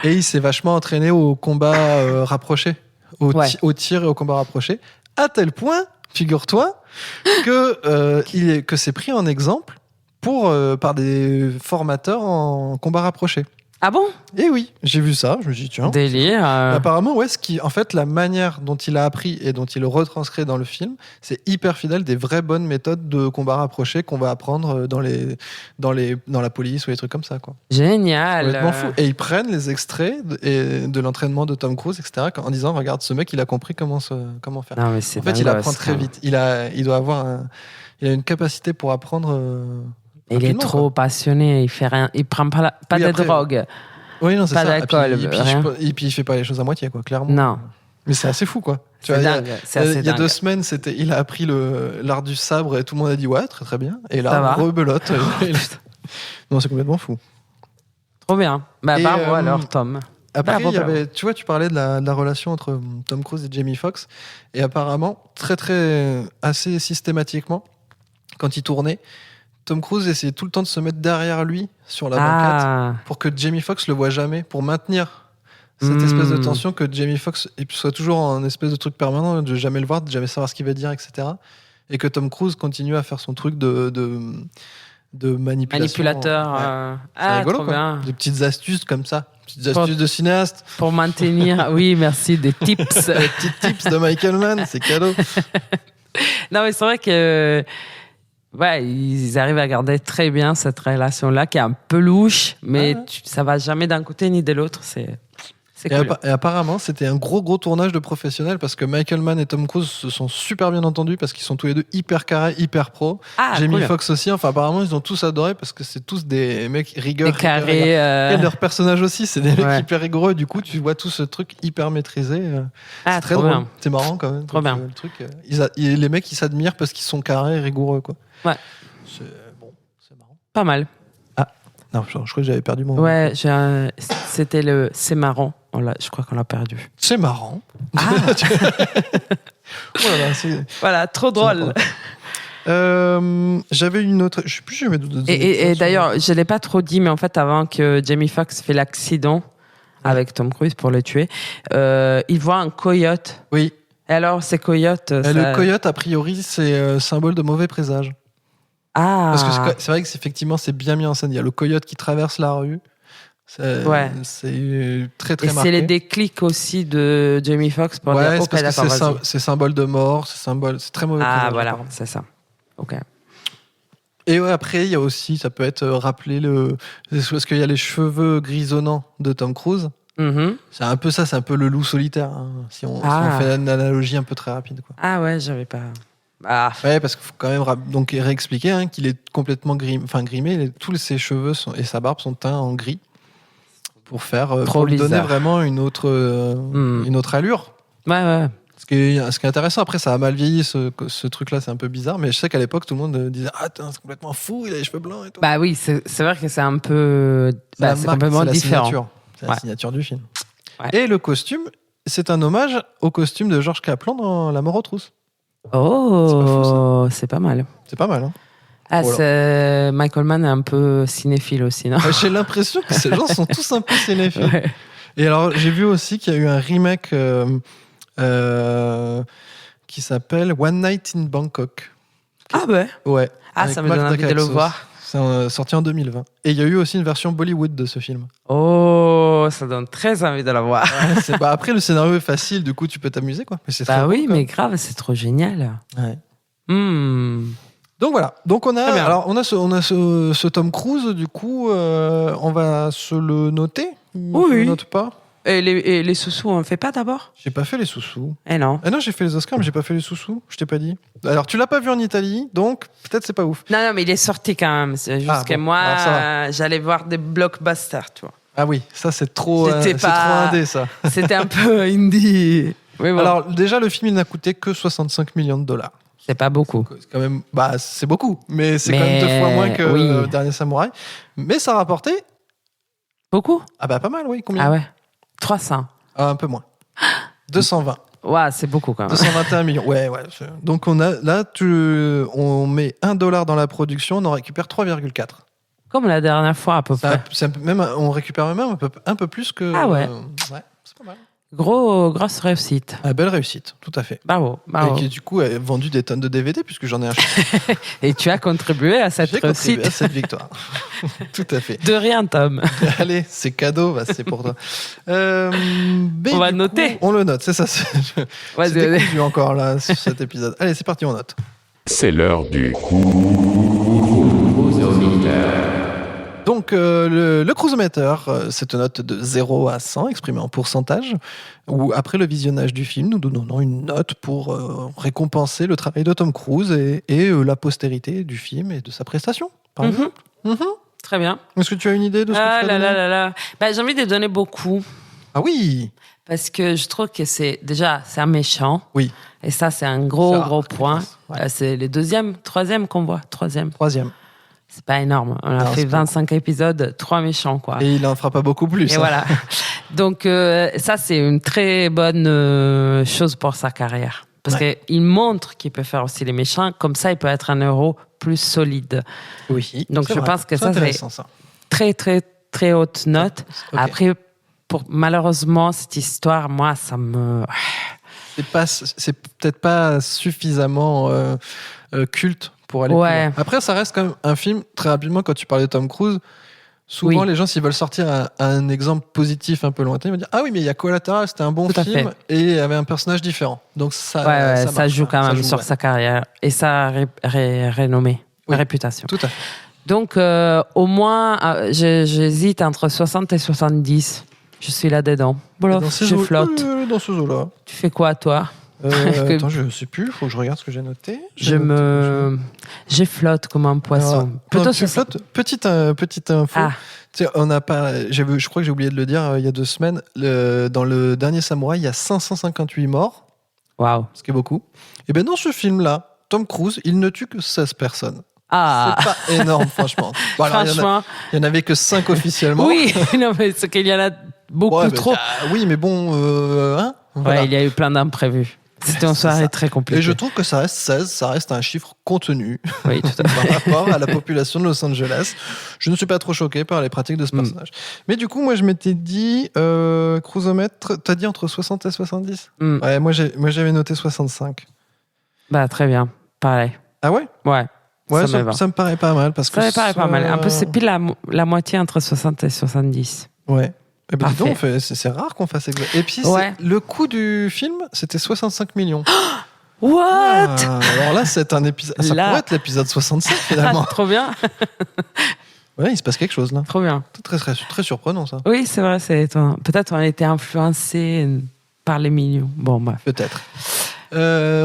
[SPEAKER 1] Et il s'est vachement entraîné au combat rapproché, au tir et au combat rapproché, à tel point, figure-toi, que c'est pris en exemple par des formateurs en combat rapproché.
[SPEAKER 2] Ah bon?
[SPEAKER 1] Eh oui, j'ai vu ça, je me suis dit tiens.
[SPEAKER 2] Délire.
[SPEAKER 1] Apparemment, ouais, en fait, la manière dont il a appris et dont il le retranscrit dans le film, c'est hyper fidèle des vraies bonnes méthodes de combat rapproché qu'on va apprendre dans la police ou les trucs comme ça, quoi.
[SPEAKER 2] Génial.
[SPEAKER 1] Complètement fou. Et ils prennent les extraits de l'entraînement de Tom Cruise, etc., en disant regarde, ce mec, il a compris comment faire.
[SPEAKER 2] Non, mais c'est
[SPEAKER 1] en fait, il apprend très vite. Il doit avoir il a une capacité pour apprendre.
[SPEAKER 2] Il est trop passionné, il fait rien, il prend pas de drogue.
[SPEAKER 1] Oui, non, c'est
[SPEAKER 2] pas
[SPEAKER 1] ça.
[SPEAKER 2] d'alcool,
[SPEAKER 1] Et puis il fait pas les choses à moitié, quoi, clairement.
[SPEAKER 2] Non.
[SPEAKER 1] Mais c'est assez fou, quoi.
[SPEAKER 2] C'est dingue.
[SPEAKER 1] Il y a 2 semaines, il a appris l'art du sabre et tout le monde a dit ouais, très très bien. Et là, rebelote. Non, c'est complètement fou.
[SPEAKER 2] Trop bien. Bravo alors, Tom.
[SPEAKER 1] Après, il y avait, tu vois, tu parlais de la relation entre Tom Cruise et Jamie Foxx. Et apparemment, assez systématiquement, quand il tournait, Tom Cruise essayait tout le temps de se mettre derrière lui sur la banquette pour que Jamie Foxx le voit jamais, pour maintenir cette espèce de tension, que Jamie Foxx soit toujours en espèce de truc permanent, de jamais le voir, de jamais savoir ce qu'il va dire, etc. Et que Tom Cruise continue à faire son truc de manipulation.
[SPEAKER 2] Manipulateur.
[SPEAKER 1] C'est rigolo,
[SPEAKER 2] trop
[SPEAKER 1] quoi.
[SPEAKER 2] bien.
[SPEAKER 1] Des petites astuces comme ça. Petites astuces de cinéaste.
[SPEAKER 2] Pour maintenir, oui, merci, des tips.
[SPEAKER 1] Les petites tips de Michael Mann, c'est cadeau.
[SPEAKER 2] Non, mais c'est vrai que ils arrivent à garder très bien cette relation-là, qui est un peu louche, mais ça va jamais d'un côté ni de l'autre. C'est cool.
[SPEAKER 1] Et apparemment, c'était un gros tournage de professionnels, parce que Michael Mann et Tom Cruise se sont super bien entendus, parce qu'ils sont tous les deux hyper carrés, hyper pro. Jamie Foxx aussi. Enfin, apparemment, ils ont tous adoré, parce que c'est tous des mecs rigoureux.
[SPEAKER 2] Des carrés.
[SPEAKER 1] Et leurs personnages aussi, c'est des mecs hyper rigoureux. Et du coup, tu vois tout ce truc hyper maîtrisé. C'est très drôle. Bien. C'est marrant quand même.
[SPEAKER 2] Trop bien.
[SPEAKER 1] Le truc, les mecs, ils s'admirent parce qu'ils sont carrés et rigoureux, quoi.
[SPEAKER 2] Ouais.
[SPEAKER 1] C'est marrant.
[SPEAKER 2] Pas mal.
[SPEAKER 1] Non, je crois que j'avais perdu mon...
[SPEAKER 2] Ouais, c'était c'est marrant. Je crois qu'on l'a perdu.
[SPEAKER 1] C'est marrant.
[SPEAKER 2] Voilà, trop drôle.
[SPEAKER 1] J'avais une autre... Je sais plus, je vais mettre d'autres...
[SPEAKER 2] Et d'ailleurs, je ne l'ai pas trop dit, mais en fait, avant que Jamie Foxx fait l'accident avec Tom Cruise pour le tuer, il voit un coyote.
[SPEAKER 1] Oui.
[SPEAKER 2] Et alors, ces coyotes...
[SPEAKER 1] Le coyote, a priori, c'est symbole de mauvais présage. Parce que c'est vrai que effectivement, c'est bien mis en scène. Il y a le coyote qui traverse la rue. C'est très très marqué. Et
[SPEAKER 2] c'est les déclics aussi de Jamie Foxx pour dire
[SPEAKER 1] ok, d'accord, c'est symbole de mort, c'est très mauvais présage.
[SPEAKER 2] Voilà, c'est ça. Ok.
[SPEAKER 1] Et après, il y a aussi, ça peut être rappeler parce qu'il y a les cheveux grisonnants de Tom Cruise.
[SPEAKER 2] Mm-hmm.
[SPEAKER 1] C'est un peu ça, c'est un peu le loup solitaire, hein, si on fait une analogie un peu très rapide, quoi.
[SPEAKER 2] Ah ouais, j'avais pas...
[SPEAKER 1] Ouais, parce qu'il faut quand même donc réexpliquer qu'il est complètement grimé. Tous ses cheveux et sa barbe sont teints en gris pour lui donner vraiment une autre allure.
[SPEAKER 2] Ouais.
[SPEAKER 1] Ce qui est intéressant, après, ça a mal vieilli, ce truc-là, c'est un peu bizarre, mais je sais qu'à l'époque, tout le monde disait c'est complètement fou, il a les cheveux blancs et tout.
[SPEAKER 2] Bah oui, c'est vrai que c'est un peu... c'est complètement différent.
[SPEAKER 1] C'est la signature du film. Ouais. Et le costume, c'est un hommage au costume de Georges Kaplan dans La mort aux trousses.
[SPEAKER 2] Oh, c'est pas mal.
[SPEAKER 1] C'est pas mal, hein.
[SPEAKER 2] Michael Mann est un peu cinéphile aussi, non?
[SPEAKER 1] J'ai l'impression que ces gens sont tous un peu cinéphiles. Ouais. Et alors, j'ai vu aussi qu'il y a eu un remake qui s'appelle One Night in Bangkok.
[SPEAKER 2] Ah ouais?
[SPEAKER 1] Ouais.
[SPEAKER 2] Ça me donne envie de le voir.
[SPEAKER 1] C'est sorti en 2020. Et il y a eu aussi une version Bollywood de ce film.
[SPEAKER 2] Oh, ça donne très envie de la voir.
[SPEAKER 1] Ouais, après, le scénario est facile, du coup, tu peux t'amuser, quoi. Mais c'est
[SPEAKER 2] oui, mais grave, c'est trop génial.
[SPEAKER 1] Ouais. Donc voilà. Donc on a ce Tom Cruise, du coup, on va se le noter.
[SPEAKER 2] Oui.
[SPEAKER 1] On le note pas.
[SPEAKER 2] Et les sous-sous, on ne fait pas d'abord?
[SPEAKER 1] J'ai pas fait les sous-sous.
[SPEAKER 2] Non.
[SPEAKER 1] Non, j'ai fait les Oscars, mais j'ai pas fait les sous-sous. Je t'ai pas dit. Alors, tu l'as pas vu en Italie, donc peut-être c'est pas ouf.
[SPEAKER 2] Non, mais il est sorti quand même. C'est juste que moi, j'allais voir des blockbusters, tu vois.
[SPEAKER 1] Ah oui, ça c'est trop indé, ça.
[SPEAKER 2] C'était un peu indie. Oui, bon.
[SPEAKER 1] Alors, déjà, le film, il n'a coûté que 65 millions de dollars.
[SPEAKER 2] C'est pas beaucoup.
[SPEAKER 1] C'est quand même, c'est beaucoup, mais c'est quand même 2 fois moins que Dernier Samouraï. Mais ça a rapporté...
[SPEAKER 2] Beaucoup?
[SPEAKER 1] Pas mal, oui. Combien?
[SPEAKER 2] Ah ouais. 300.
[SPEAKER 1] Un peu moins. 220.
[SPEAKER 2] Ouais, c'est beaucoup quand même.
[SPEAKER 1] 221 millions. Ouais. Donc on met $1 dans la production, on en récupère 3,4.
[SPEAKER 2] Comme la dernière fois à peu près.
[SPEAKER 1] On récupère même un peu plus que...
[SPEAKER 2] Ah ouais.
[SPEAKER 1] Ouais, c'est pas mal.
[SPEAKER 2] Grosse réussite.
[SPEAKER 1] Belle réussite, tout à fait.
[SPEAKER 2] Bravo.
[SPEAKER 1] Et qui, du coup, a vendu des tonnes de DVD puisque j'en ai acheté.
[SPEAKER 2] Et tu as contribué à cette réussite.
[SPEAKER 1] J'ai contribué à cette victoire. Tout à fait.
[SPEAKER 2] De rien, Tom.
[SPEAKER 1] Allez, c'est cadeau, c'est pour toi.
[SPEAKER 2] On va noter.
[SPEAKER 1] On le note, c'est ça. C'était cousu encore là sur cet épisode. Allez, c'est parti, on note.
[SPEAKER 8] C'est l'heure du
[SPEAKER 1] Donc, le cruisometer, c'est une note de 0 à 100, exprimée en pourcentage, où après le visionnage du film, nous donnons une note pour récompenser le travail de Tom Cruise et la postérité du film et de sa prestation, par exemple.
[SPEAKER 2] Très bien.
[SPEAKER 1] Est-ce que tu as une idée de ce que tu as donné ?
[SPEAKER 2] J'ai envie de donner beaucoup.
[SPEAKER 1] Ah oui.
[SPEAKER 2] Parce que je trouve que c'est un méchant.
[SPEAKER 1] Oui.
[SPEAKER 2] Et ça, c'est un gros point. Ouais. C'est le troisième qu'on voit. Troisième. C'est pas énorme. On a fait 25 épisodes, 3 méchants, quoi.
[SPEAKER 1] Et il en fera pas beaucoup plus.
[SPEAKER 2] Et voilà. Donc, ça, c'est une très bonne chose pour sa carrière. Parce qu'il montre qu'il peut faire aussi les méchants. Comme ça, il peut être un héros plus solide.
[SPEAKER 1] Oui.
[SPEAKER 2] Donc, je pense que ça, c'est très, très, très haute note. Okay. Après, malheureusement, cette histoire, moi, ça me...
[SPEAKER 1] C'est peut-être pas suffisamment culte pour aller plus loin. Après, ça reste quand même un film, très rapidement, quand tu parlais de Tom Cruise, souvent les gens, s'ils veulent sortir un exemple positif un peu lointain, ils vont dire « Ah oui, mais il y a Collateral, c'était un bon film, et il y avait un personnage différent. » Donc ça
[SPEAKER 2] joue quand même sur sa carrière et sa renommée, réputation.
[SPEAKER 1] Tout à fait.
[SPEAKER 2] Donc, au moins, j'hésite entre 60 et 70. Je suis là-dedans. Voilà, je flotte.
[SPEAKER 1] Dans ce zoo-là.
[SPEAKER 2] Tu fais quoi, toi ?
[SPEAKER 1] Attends, je sais plus. Il faut que je regarde ce que j'ai noté.
[SPEAKER 2] Je flotte comme un poisson.
[SPEAKER 1] Plutôt tu flottes. Petite info. On n'a pas. Je crois que j'ai oublié de le dire il y a 2 semaines. Dans le dernier Samouraï, il y a 558 morts.
[SPEAKER 2] Waouh.
[SPEAKER 1] Ce qui est beaucoup. Et bien dans ce film-là, Tom Cruise, il ne tue que 16 personnes. C'est pas énorme, franchement. Bon, alors, il y en avait que 5 officiellement.
[SPEAKER 2] Oui, non, mais c'est qu'il y en a beaucoup trop.
[SPEAKER 1] Oui, mais bon, voilà.
[SPEAKER 2] Il y a eu plein d'imprévus. C'était une soirée très compliquée.
[SPEAKER 1] Et je trouve que ça reste 16, ça reste un chiffre contenu.
[SPEAKER 2] Oui, tout à fait.
[SPEAKER 1] Par rapport à la population de Los Angeles. Je ne suis pas trop choqué par les pratiques de ce personnage. Mais du coup, moi, je m'étais dit, cruisomètre, t'as dit entre 60 et 70 Ouais, moi, j'avais noté 65.
[SPEAKER 2] Très bien. Pareil.
[SPEAKER 1] Ah ouais?
[SPEAKER 2] Ouais.
[SPEAKER 1] Ça me paraît pas mal. Parce
[SPEAKER 2] ça me paraît pas mal. Un peu, c'est pile la moitié entre 60 et 70.
[SPEAKER 1] Ouais. Et ben, dis donc, c'est rare qu'on fasse exact. Et puis, le coût du film, c'était 65 millions.
[SPEAKER 2] What?
[SPEAKER 1] Alors là, c'est un épisode. Ça pourrait être l'épisode 65 finalement.
[SPEAKER 2] Trop bien.
[SPEAKER 1] Ouais, il se passe quelque chose là.
[SPEAKER 2] Trop bien.
[SPEAKER 1] Très, très, très surprenant ça.
[SPEAKER 2] Oui, c'est vrai, c'est étonnant. Peut-être on a été influencé par les millions. Bon, bref.
[SPEAKER 1] Peut-être.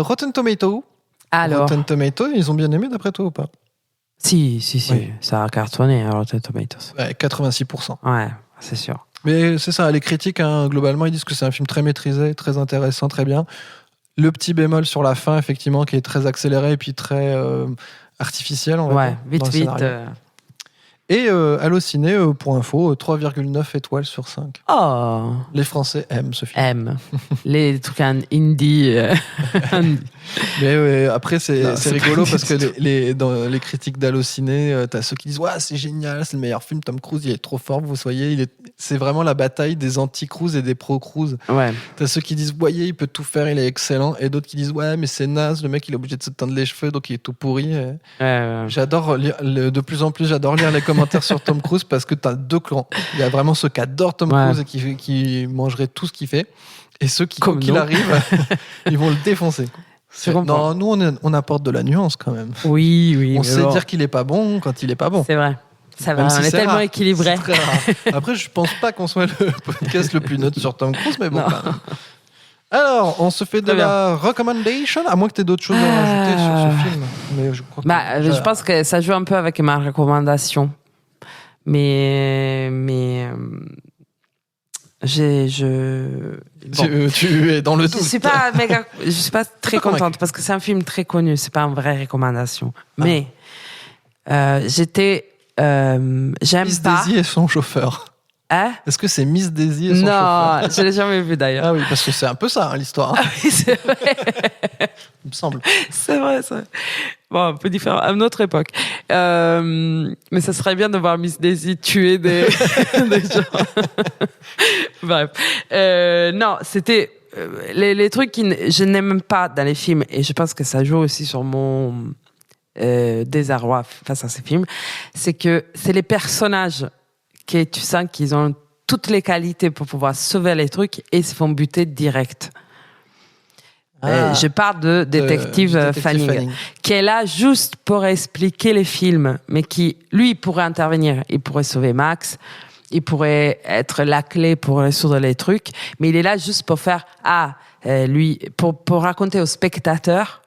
[SPEAKER 1] Rotten Tomato.
[SPEAKER 2] Alors.
[SPEAKER 1] Rotten Tomato, ils ont bien aimé d'après toi ou pas?
[SPEAKER 2] Si. Oui. Ça a cartonné, Rotten Tomatoes.
[SPEAKER 1] Ouais, 86%.
[SPEAKER 2] Ouais, c'est sûr.
[SPEAKER 1] Mais c'est ça, les critiques, globalement, ils disent que c'est un film très maîtrisé, très intéressant, très bien. Le petit bémol sur la fin, effectivement, qui est très accéléré et puis très artificiel, on va dire. Vite. Et Allociné, pour info, 3,9 étoiles sur 5.
[SPEAKER 2] Oh.
[SPEAKER 1] Les Français aiment ce film.
[SPEAKER 2] Aiment. Les trucs indie.
[SPEAKER 1] Mais après, c'est rigolo parce que dans les critiques d'Allociné, t'as ceux qui disent ouais, c'est génial, c'est le meilleur film, Tom Cruise, il est trop fort, vous voyez, c'est vraiment la bataille des anti-Cruise et des pro-Cruise.
[SPEAKER 2] Ouais.
[SPEAKER 1] T'as ceux qui disent voyez, il peut tout faire, il est excellent, et d'autres qui disent ouais, mais c'est naze, le mec il est obligé de se teindre les cheveux, donc il est tout pourri. J'adore lire, de plus en plus, j'adore lire les commentaires sur Tom Cruise parce que t'as 2 clans. Il y a vraiment ceux qui adorent Tom Cruise et qui mangeraient tout ce qu'il fait, et ceux qui, quoi qu'il arrive, ils vont le défoncer. Non, nous on apporte de la nuance quand même.
[SPEAKER 2] Oui.
[SPEAKER 1] On sait dire qu'il est pas bon quand il est pas bon.
[SPEAKER 2] C'est vrai. Ça va, on est tellement rare. Équilibré.
[SPEAKER 1] C'est très rare. Après, je pense pas qu'on soit le podcast le plus neutre sur Tom Cruise, mais bon. Alors, on se fait de la recommendation, à moins que tu aies d'autres choses à rajouter sur ce film. Mais je crois que
[SPEAKER 2] je pense que ça joue un peu avec ma recommandation. Mais
[SPEAKER 1] tu es dans le doute.
[SPEAKER 2] Je suis pas très contente parce que c'est un film très connu. C'est pas une vraie recommandation. Mais j'aime
[SPEAKER 1] Miss
[SPEAKER 2] pas.
[SPEAKER 1] Daisy et son chauffeur.
[SPEAKER 2] Hein?
[SPEAKER 1] Est-ce que c'est Miss Daisy et son
[SPEAKER 2] chauffeur? Non, je l'ai jamais vu d'ailleurs.
[SPEAKER 1] Ah oui, parce que c'est un peu ça, l'histoire.
[SPEAKER 2] Ah oui, c'est vrai.
[SPEAKER 1] Il me semble.
[SPEAKER 2] C'est vrai. Bon, un peu différent, à une autre époque. Mais ça serait bien de voir Miss Daisy tuer des gens. Bref. Non, c'était les trucs que je n'aime pas dans les films, et je pense que ça joue aussi sur mon désarroi face à ces films, c'est que c'est les personnages que tu sens qu'ils ont toutes les qualités pour pouvoir sauver les trucs et ils se font buter direct. Je parle de détective Fanning, qui est là juste pour expliquer les films, mais qui, lui, pourrait intervenir. Il pourrait sauver Max, il pourrait être la clé pour résoudre les trucs, mais il est là juste pour faire pour raconter aux spectateurs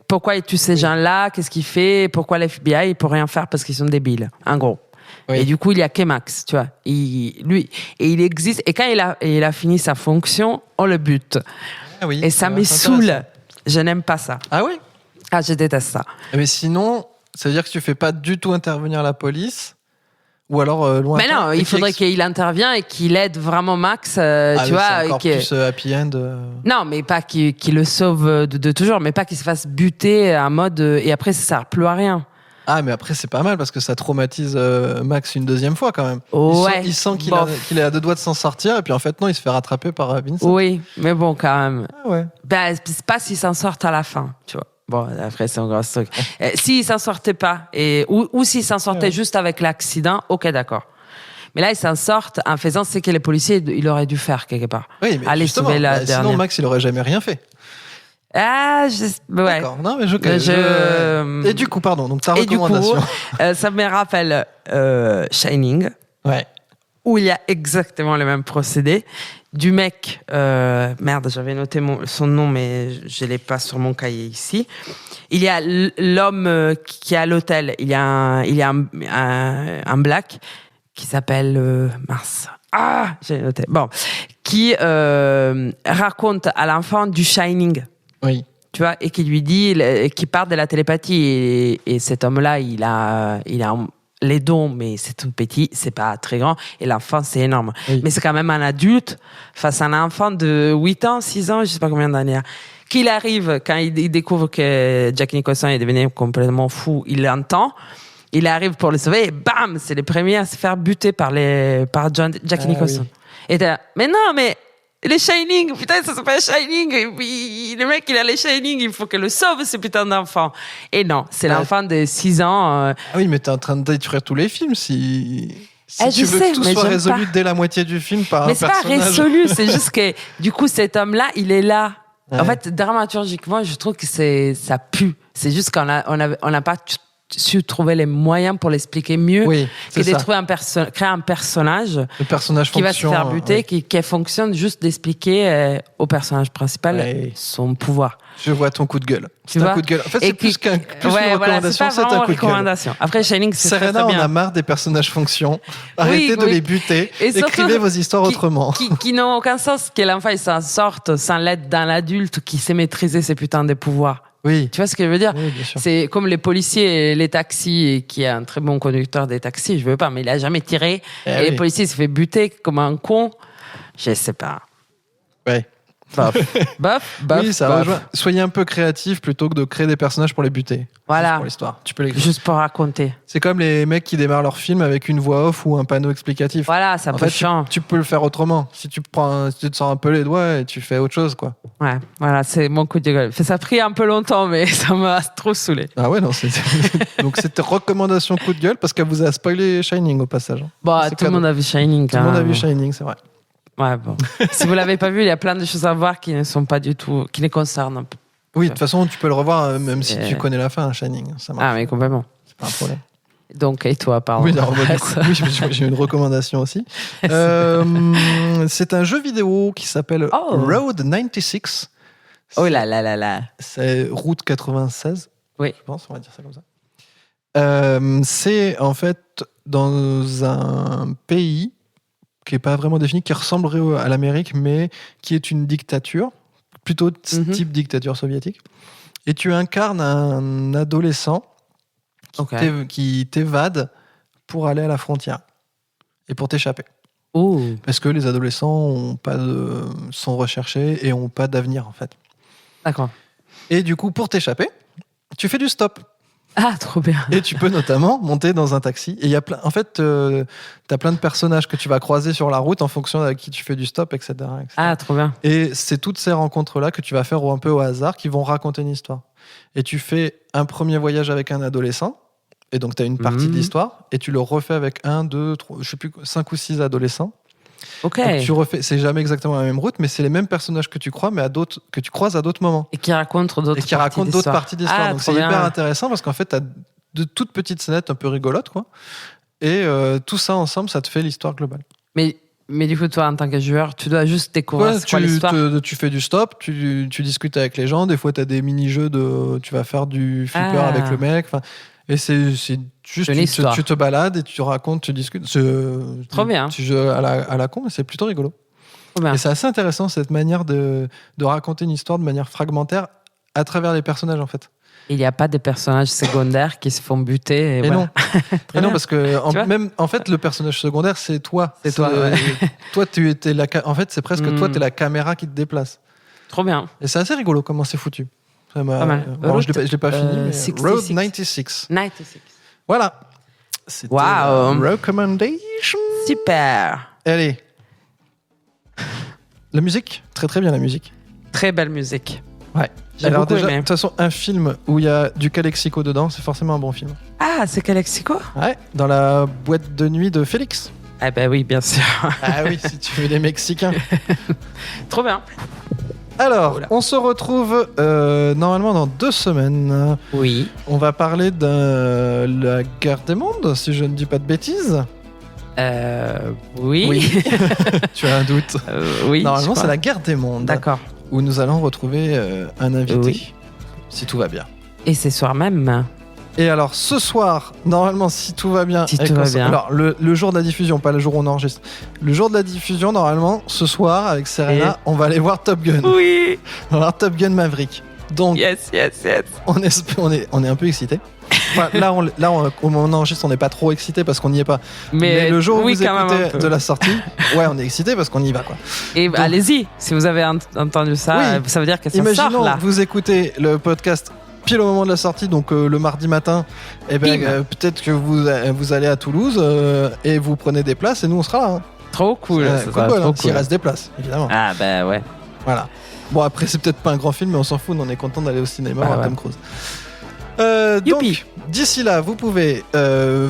[SPEAKER 2] pourquoi il tue ces gens-là, qu'est-ce qu'il fait, pourquoi l'FBI il peut rien faire parce qu'ils sont débiles, en gros. Oui. Et du coup, il y a que Max, tu vois. Il existe. Et quand il a fini sa fonction, on le bute. Ah oui, et ça me saoule. Je n'aime pas ça.
[SPEAKER 1] Ah oui?
[SPEAKER 2] Ah, je déteste ça.
[SPEAKER 1] Mais sinon, ça veut dire que tu fais pas du tout intervenir la police? Ou alors loin.
[SPEAKER 2] Mais non, il faudrait qu'il intervienne et qu'il aide vraiment Max, tu vois.
[SPEAKER 1] C'est encore plus happy end.
[SPEAKER 2] Non, mais pas qu'il le sauve de toujours, mais pas qu'il se fasse buter en mode. Et après, ça sert plus à rien.
[SPEAKER 1] Ah, mais après, c'est pas mal parce que ça traumatise Max une deuxième fois quand même.
[SPEAKER 2] Ouais.
[SPEAKER 1] Il sent qu'il est à 2 doigts de s'en sortir et puis en fait, non, il se fait rattraper par Vincent.
[SPEAKER 2] Oui, mais bon, quand même.
[SPEAKER 1] Ah ouais.
[SPEAKER 2] Ben, c'est pas s'il s'en sort à la fin, tu vois. Bon, après, c'est un gros truc. S'il s'en sortait pas, ou s'il s'en sortait juste avec l'accident, ok, d'accord. Mais là, il s'en sort en faisant ce que les policiers, il aurait dû faire quelque part.
[SPEAKER 1] Oui, mais aller sauver la dernière. Sinon, Max, il aurait jamais rien fait.
[SPEAKER 2] Ouais.
[SPEAKER 1] D'accord. Non, mais Et du coup, pardon, donc ta recommandation.
[SPEAKER 2] Du coup, ça me rappelle Shining.
[SPEAKER 1] Ouais.
[SPEAKER 2] Où il y a exactement le même procédé. Du mec, merde, j'avais noté son nom, mais je l'ai pas sur mon cahier ici. Il y a l'homme qui est à l'hôtel. Il y a un black qui s'appelle Mars. Ah, j'ai noté. Bon, qui raconte à l'enfant du Shining.
[SPEAKER 1] Oui.
[SPEAKER 2] Tu vois, et qui lui dit, qui parle de la télépathie. Et cet homme-là, il a les dons, mais c'est tout petit, c'est pas très grand. Et l'enfant, c'est énorme. Oui. Mais c'est quand même un adulte face à un enfant de 8 ans, 6 ans, je sais pas combien d'années. Qu'il arrive, quand il découvre que Jack Nicholson est devenu complètement fou, il l'entend. Il arrive pour le sauver et bam, c'est les premiers à se faire buter par Jack Nicholson. Oui. Et mais non, mais les Shining, putain, ça s'appelle Shining. Et puis, le mec, il a les Shining, il faut que le sauve, ce putain d'enfant. Et non, c'est l'enfant de 6 ans.
[SPEAKER 1] Ah oui, mais t'es en train de détruire tous les films si tu veux que tout soit résolu dès la moitié du film par un personnage.
[SPEAKER 2] Mais c'est pas résolu, c'est juste que, du coup, cet homme-là, il est là. Ouais. En fait, dramaturgiquement, je trouve que ça pue. C'est juste qu'on n'a pas su trouver les moyens pour l'expliquer mieux que de trouver créer un personnage qui va se faire buter, qui fonctionne juste d'expliquer au personnage principal son pouvoir.
[SPEAKER 1] Je vois ton coup de gueule. C'est un coup de gueule. En fait, c'est plus une recommandation, c'est un coup de gueule.
[SPEAKER 2] Après, Shining, c'est très, très bien.
[SPEAKER 1] On a marre des personnages fonctions. Arrêtez de les buter. Écrivez vos histoires autrement.
[SPEAKER 2] Qui n'ont aucun sens, que l'enfant il s'en sorte sans l'aide d'un adulte qui sait maîtriser ses putains de pouvoirs.
[SPEAKER 1] Oui.
[SPEAKER 2] Tu vois ce que je veux dire?
[SPEAKER 1] Oui, bien sûr.
[SPEAKER 2] C'est comme les policiers et les taxis, qui est un très bon conducteur des taxis, je veux pas, mais il a jamais tiré. Et les policiers, il se fait buter comme un con. Je sais pas.
[SPEAKER 1] Ouais.
[SPEAKER 2] Bof.
[SPEAKER 1] Oui, ça rejoint. Soyez un peu créatifs plutôt que de créer des personnages pour les buter.
[SPEAKER 2] Voilà.
[SPEAKER 1] Juste pour l'histoire. Tu peux l'écrire.
[SPEAKER 2] Juste pour raconter.
[SPEAKER 1] C'est comme les mecs qui démarrent leur film avec une voix off ou un panneau explicatif.
[SPEAKER 2] Voilà, ça peut chiant.
[SPEAKER 1] Tu peux le faire autrement. Si tu te sors un peu les doigts et tu fais autre chose, quoi.
[SPEAKER 2] Ouais, voilà, c'est mon coup de gueule. Ça a pris un peu longtemps, mais ça m'a trop saoulé.
[SPEAKER 1] Ah ouais, non, donc c'était recommandation coup de gueule parce qu'elle vous a spoilé Shining au passage.
[SPEAKER 2] Bah, tout le monde a vu Shining.
[SPEAKER 1] Tout le monde a vu Shining, c'est vrai.
[SPEAKER 2] Ouais, bon. Si vous l'avez pas vu, il y a plein de choses à voir qui ne sont pas du tout, qui les concernent un peu.
[SPEAKER 1] Oui, de toute façon, tu peux le revoir même si tu connais la fin, Shining. Ça marche.
[SPEAKER 2] Ah, mais complètement.
[SPEAKER 1] C'est pas un problème.
[SPEAKER 2] Donc, et toi, pardon.
[SPEAKER 1] Oui, j'ai une recommandation aussi. C'est un jeu vidéo qui s'appelle Road 96.
[SPEAKER 2] Oh là là là là.
[SPEAKER 1] C'est Route 96.
[SPEAKER 2] Oui.
[SPEAKER 1] Je pense, on va dire ça comme ça. C'est en fait dans un pays qui n'est pas vraiment défini, qui ressemblerait à l'Amérique, mais qui est une dictature, plutôt type dictature soviétique. Et tu incarnes un adolescent qui t'évade pour aller à la frontière. et pour t'échapper.
[SPEAKER 2] Oh.
[SPEAKER 1] Parce que les adolescents sont recherchés et n'ont pas d'avenir, en fait.
[SPEAKER 2] D'accord.
[SPEAKER 1] Et du coup, pour t'échapper, tu fais du stop.
[SPEAKER 2] Ah, trop bien.
[SPEAKER 1] Et tu peux notamment monter dans un taxi. Et il y a en fait, tu as plein de personnages que tu vas croiser sur la route en fonction de qui tu fais du stop, etc., etc.
[SPEAKER 2] Ah, trop bien.
[SPEAKER 1] Et c'est toutes ces rencontres-là que tu vas faire un peu au hasard qui vont raconter une histoire. Et tu fais un premier voyage avec un adolescent. Et donc, tu as une partie de l'histoire. Et tu le refais avec 1, 2, 3, je sais plus, 5 ou 6 adolescents.
[SPEAKER 2] Ok.
[SPEAKER 1] Donc, tu refais, c'est jamais exactement la même route, mais c'est les mêmes personnages que tu crois, mais que tu croises à d'autres moments.
[SPEAKER 2] Et qui racontent d'autres
[SPEAKER 1] parties d'histoire. Donc c'est hyper intéressant parce qu'en fait, tu as de toutes petites scénettes un peu rigolotes, quoi. Et tout ça ensemble, ça te fait l'histoire globale.
[SPEAKER 2] Mais du coup, toi, en tant que joueur, tu dois juste découvrir l'histoire.
[SPEAKER 1] Tu fais du stop, tu discutes avec les gens. Des fois, tu as des mini-jeux tu vas faire du flipper avec le mec. Et c'est juste, tu te balades et tu racontes, tu discutes.
[SPEAKER 2] Trop bien.
[SPEAKER 1] Tu joues à la con, mais c'est plutôt rigolo. Et c'est assez intéressant, cette manière de raconter une histoire de manière fragmentaire à travers les personnages, en fait.
[SPEAKER 2] Il n'y a pas de personnages secondaires qui se font buter.
[SPEAKER 1] Et voilà. non, parce que en fait, le personnage secondaire, c'est toi.
[SPEAKER 2] C'est toi. Ouais.
[SPEAKER 1] Toi, en fait, c'est presque toi, tu es la caméra qui te déplace.
[SPEAKER 2] Trop bien.
[SPEAKER 1] Et c'est assez rigolo comment c'est foutu. Pas mal. Bon, je l'ai pas fini, mais 66. Road 96. Voilà. C'était recommendation.
[SPEAKER 2] Super.
[SPEAKER 1] Allez. La musique, très très bien la musique.
[SPEAKER 2] Très belle musique.
[SPEAKER 1] Ouais. Alors déjà, de toute façon, un film où il y a du Calexico dedans, c'est forcément un bon film.
[SPEAKER 2] Ah, c'est Calexico ?
[SPEAKER 1] Ouais, dans la boîte de nuit de Félix.
[SPEAKER 2] Ah ben oui, bien sûr.
[SPEAKER 1] Ah oui, si tu veux les Mexicains.
[SPEAKER 2] Trop bien.
[SPEAKER 1] Alors, on se retrouve normalement dans 2 semaines.
[SPEAKER 2] Oui.
[SPEAKER 1] On va parler de la guerre des mondes, si je ne dis pas de bêtises.
[SPEAKER 2] Oui.
[SPEAKER 1] Tu as un doute.
[SPEAKER 2] Oui.
[SPEAKER 1] Normalement, c'est la guerre des mondes.
[SPEAKER 2] D'accord.
[SPEAKER 1] Où nous allons retrouver un invité, si tout va bien.
[SPEAKER 2] Et ce soir même.
[SPEAKER 1] Et alors, ce soir, normalement, si tout va bien... Alors, le jour de la diffusion, pas le jour où on enregistre. Le jour de la diffusion, normalement, ce soir, avec Serena, on va aller voir Top Gun.
[SPEAKER 2] Oui.
[SPEAKER 1] On va voir Top Gun Maverick. Donc,
[SPEAKER 2] yes.
[SPEAKER 1] On est un peu excités. Enfin, là, au moment où on enregistre, on n'est pas trop excités parce qu'on n'y est pas. Mais le jour où vous écoutez de la sortie, ouais, on est excités parce qu'on y va, quoi.
[SPEAKER 2] Et donc, allez-y, si vous avez entendu ça, ça veut dire que ça sort là.
[SPEAKER 1] Imaginons que vous écoutez le podcast pile au moment de la sortie, donc le mardi matin, et peut-être que vous allez à Toulouse et vous prenez des places et nous on sera là. Hein.
[SPEAKER 2] Trop cool.
[SPEAKER 1] S'il reste des places, évidemment.
[SPEAKER 2] Ah bah ouais.
[SPEAKER 1] Voilà. Bon, après c'est peut-être pas un grand film, mais on s'en fout, on est content d'aller au cinéma voir Tom Cruise. Donc, d'ici là, vous pouvez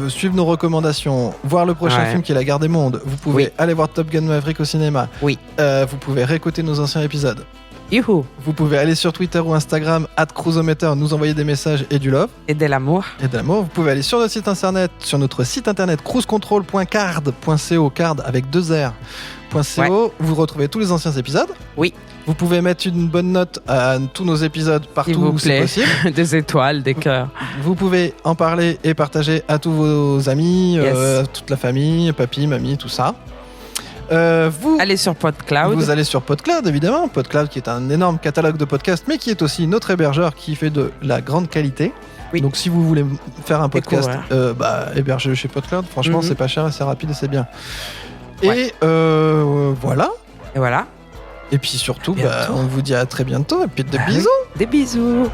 [SPEAKER 1] suivre nos recommandations, voir le prochain film qui est La Guerre des Mondes. Vous pouvez aller voir Top Gun Maverick au cinéma.
[SPEAKER 2] Oui.
[SPEAKER 1] Vous pouvez réécouter nos anciens épisodes.
[SPEAKER 2] Youhou.
[SPEAKER 1] Vous pouvez aller sur Twitter ou Instagram @cruisometer, nous envoyer des messages et du love.
[SPEAKER 2] Et de l'amour.
[SPEAKER 1] Vous pouvez aller sur notre site internet cruisecontrol.card.co, card avec 2 R.co. Vous retrouvez tous les anciens épisodes.
[SPEAKER 2] Oui.
[SPEAKER 1] Vous pouvez mettre une bonne note à tous nos épisodes partout où c'est possible.
[SPEAKER 2] Des étoiles, des cœurs.
[SPEAKER 1] Vous pouvez en parler et partager à tous vos amis, toute la famille, papy, mamie, tout ça. Vous
[SPEAKER 2] allez sur PodCloud.
[SPEAKER 1] Vous allez sur PodCloud, évidemment. PodCloud qui est un énorme catalogue de podcasts, mais qui est aussi notre hébergeur qui fait de la grande qualité. Oui. Donc si vous voulez faire un podcast, hébergez-le chez PodCloud. Franchement, c'est pas cher, c'est rapide et c'est bien. Et voilà.
[SPEAKER 2] Et voilà.
[SPEAKER 1] Et puis surtout, on vous dit à très bientôt. Et puis des bisous.
[SPEAKER 2] Des bisous.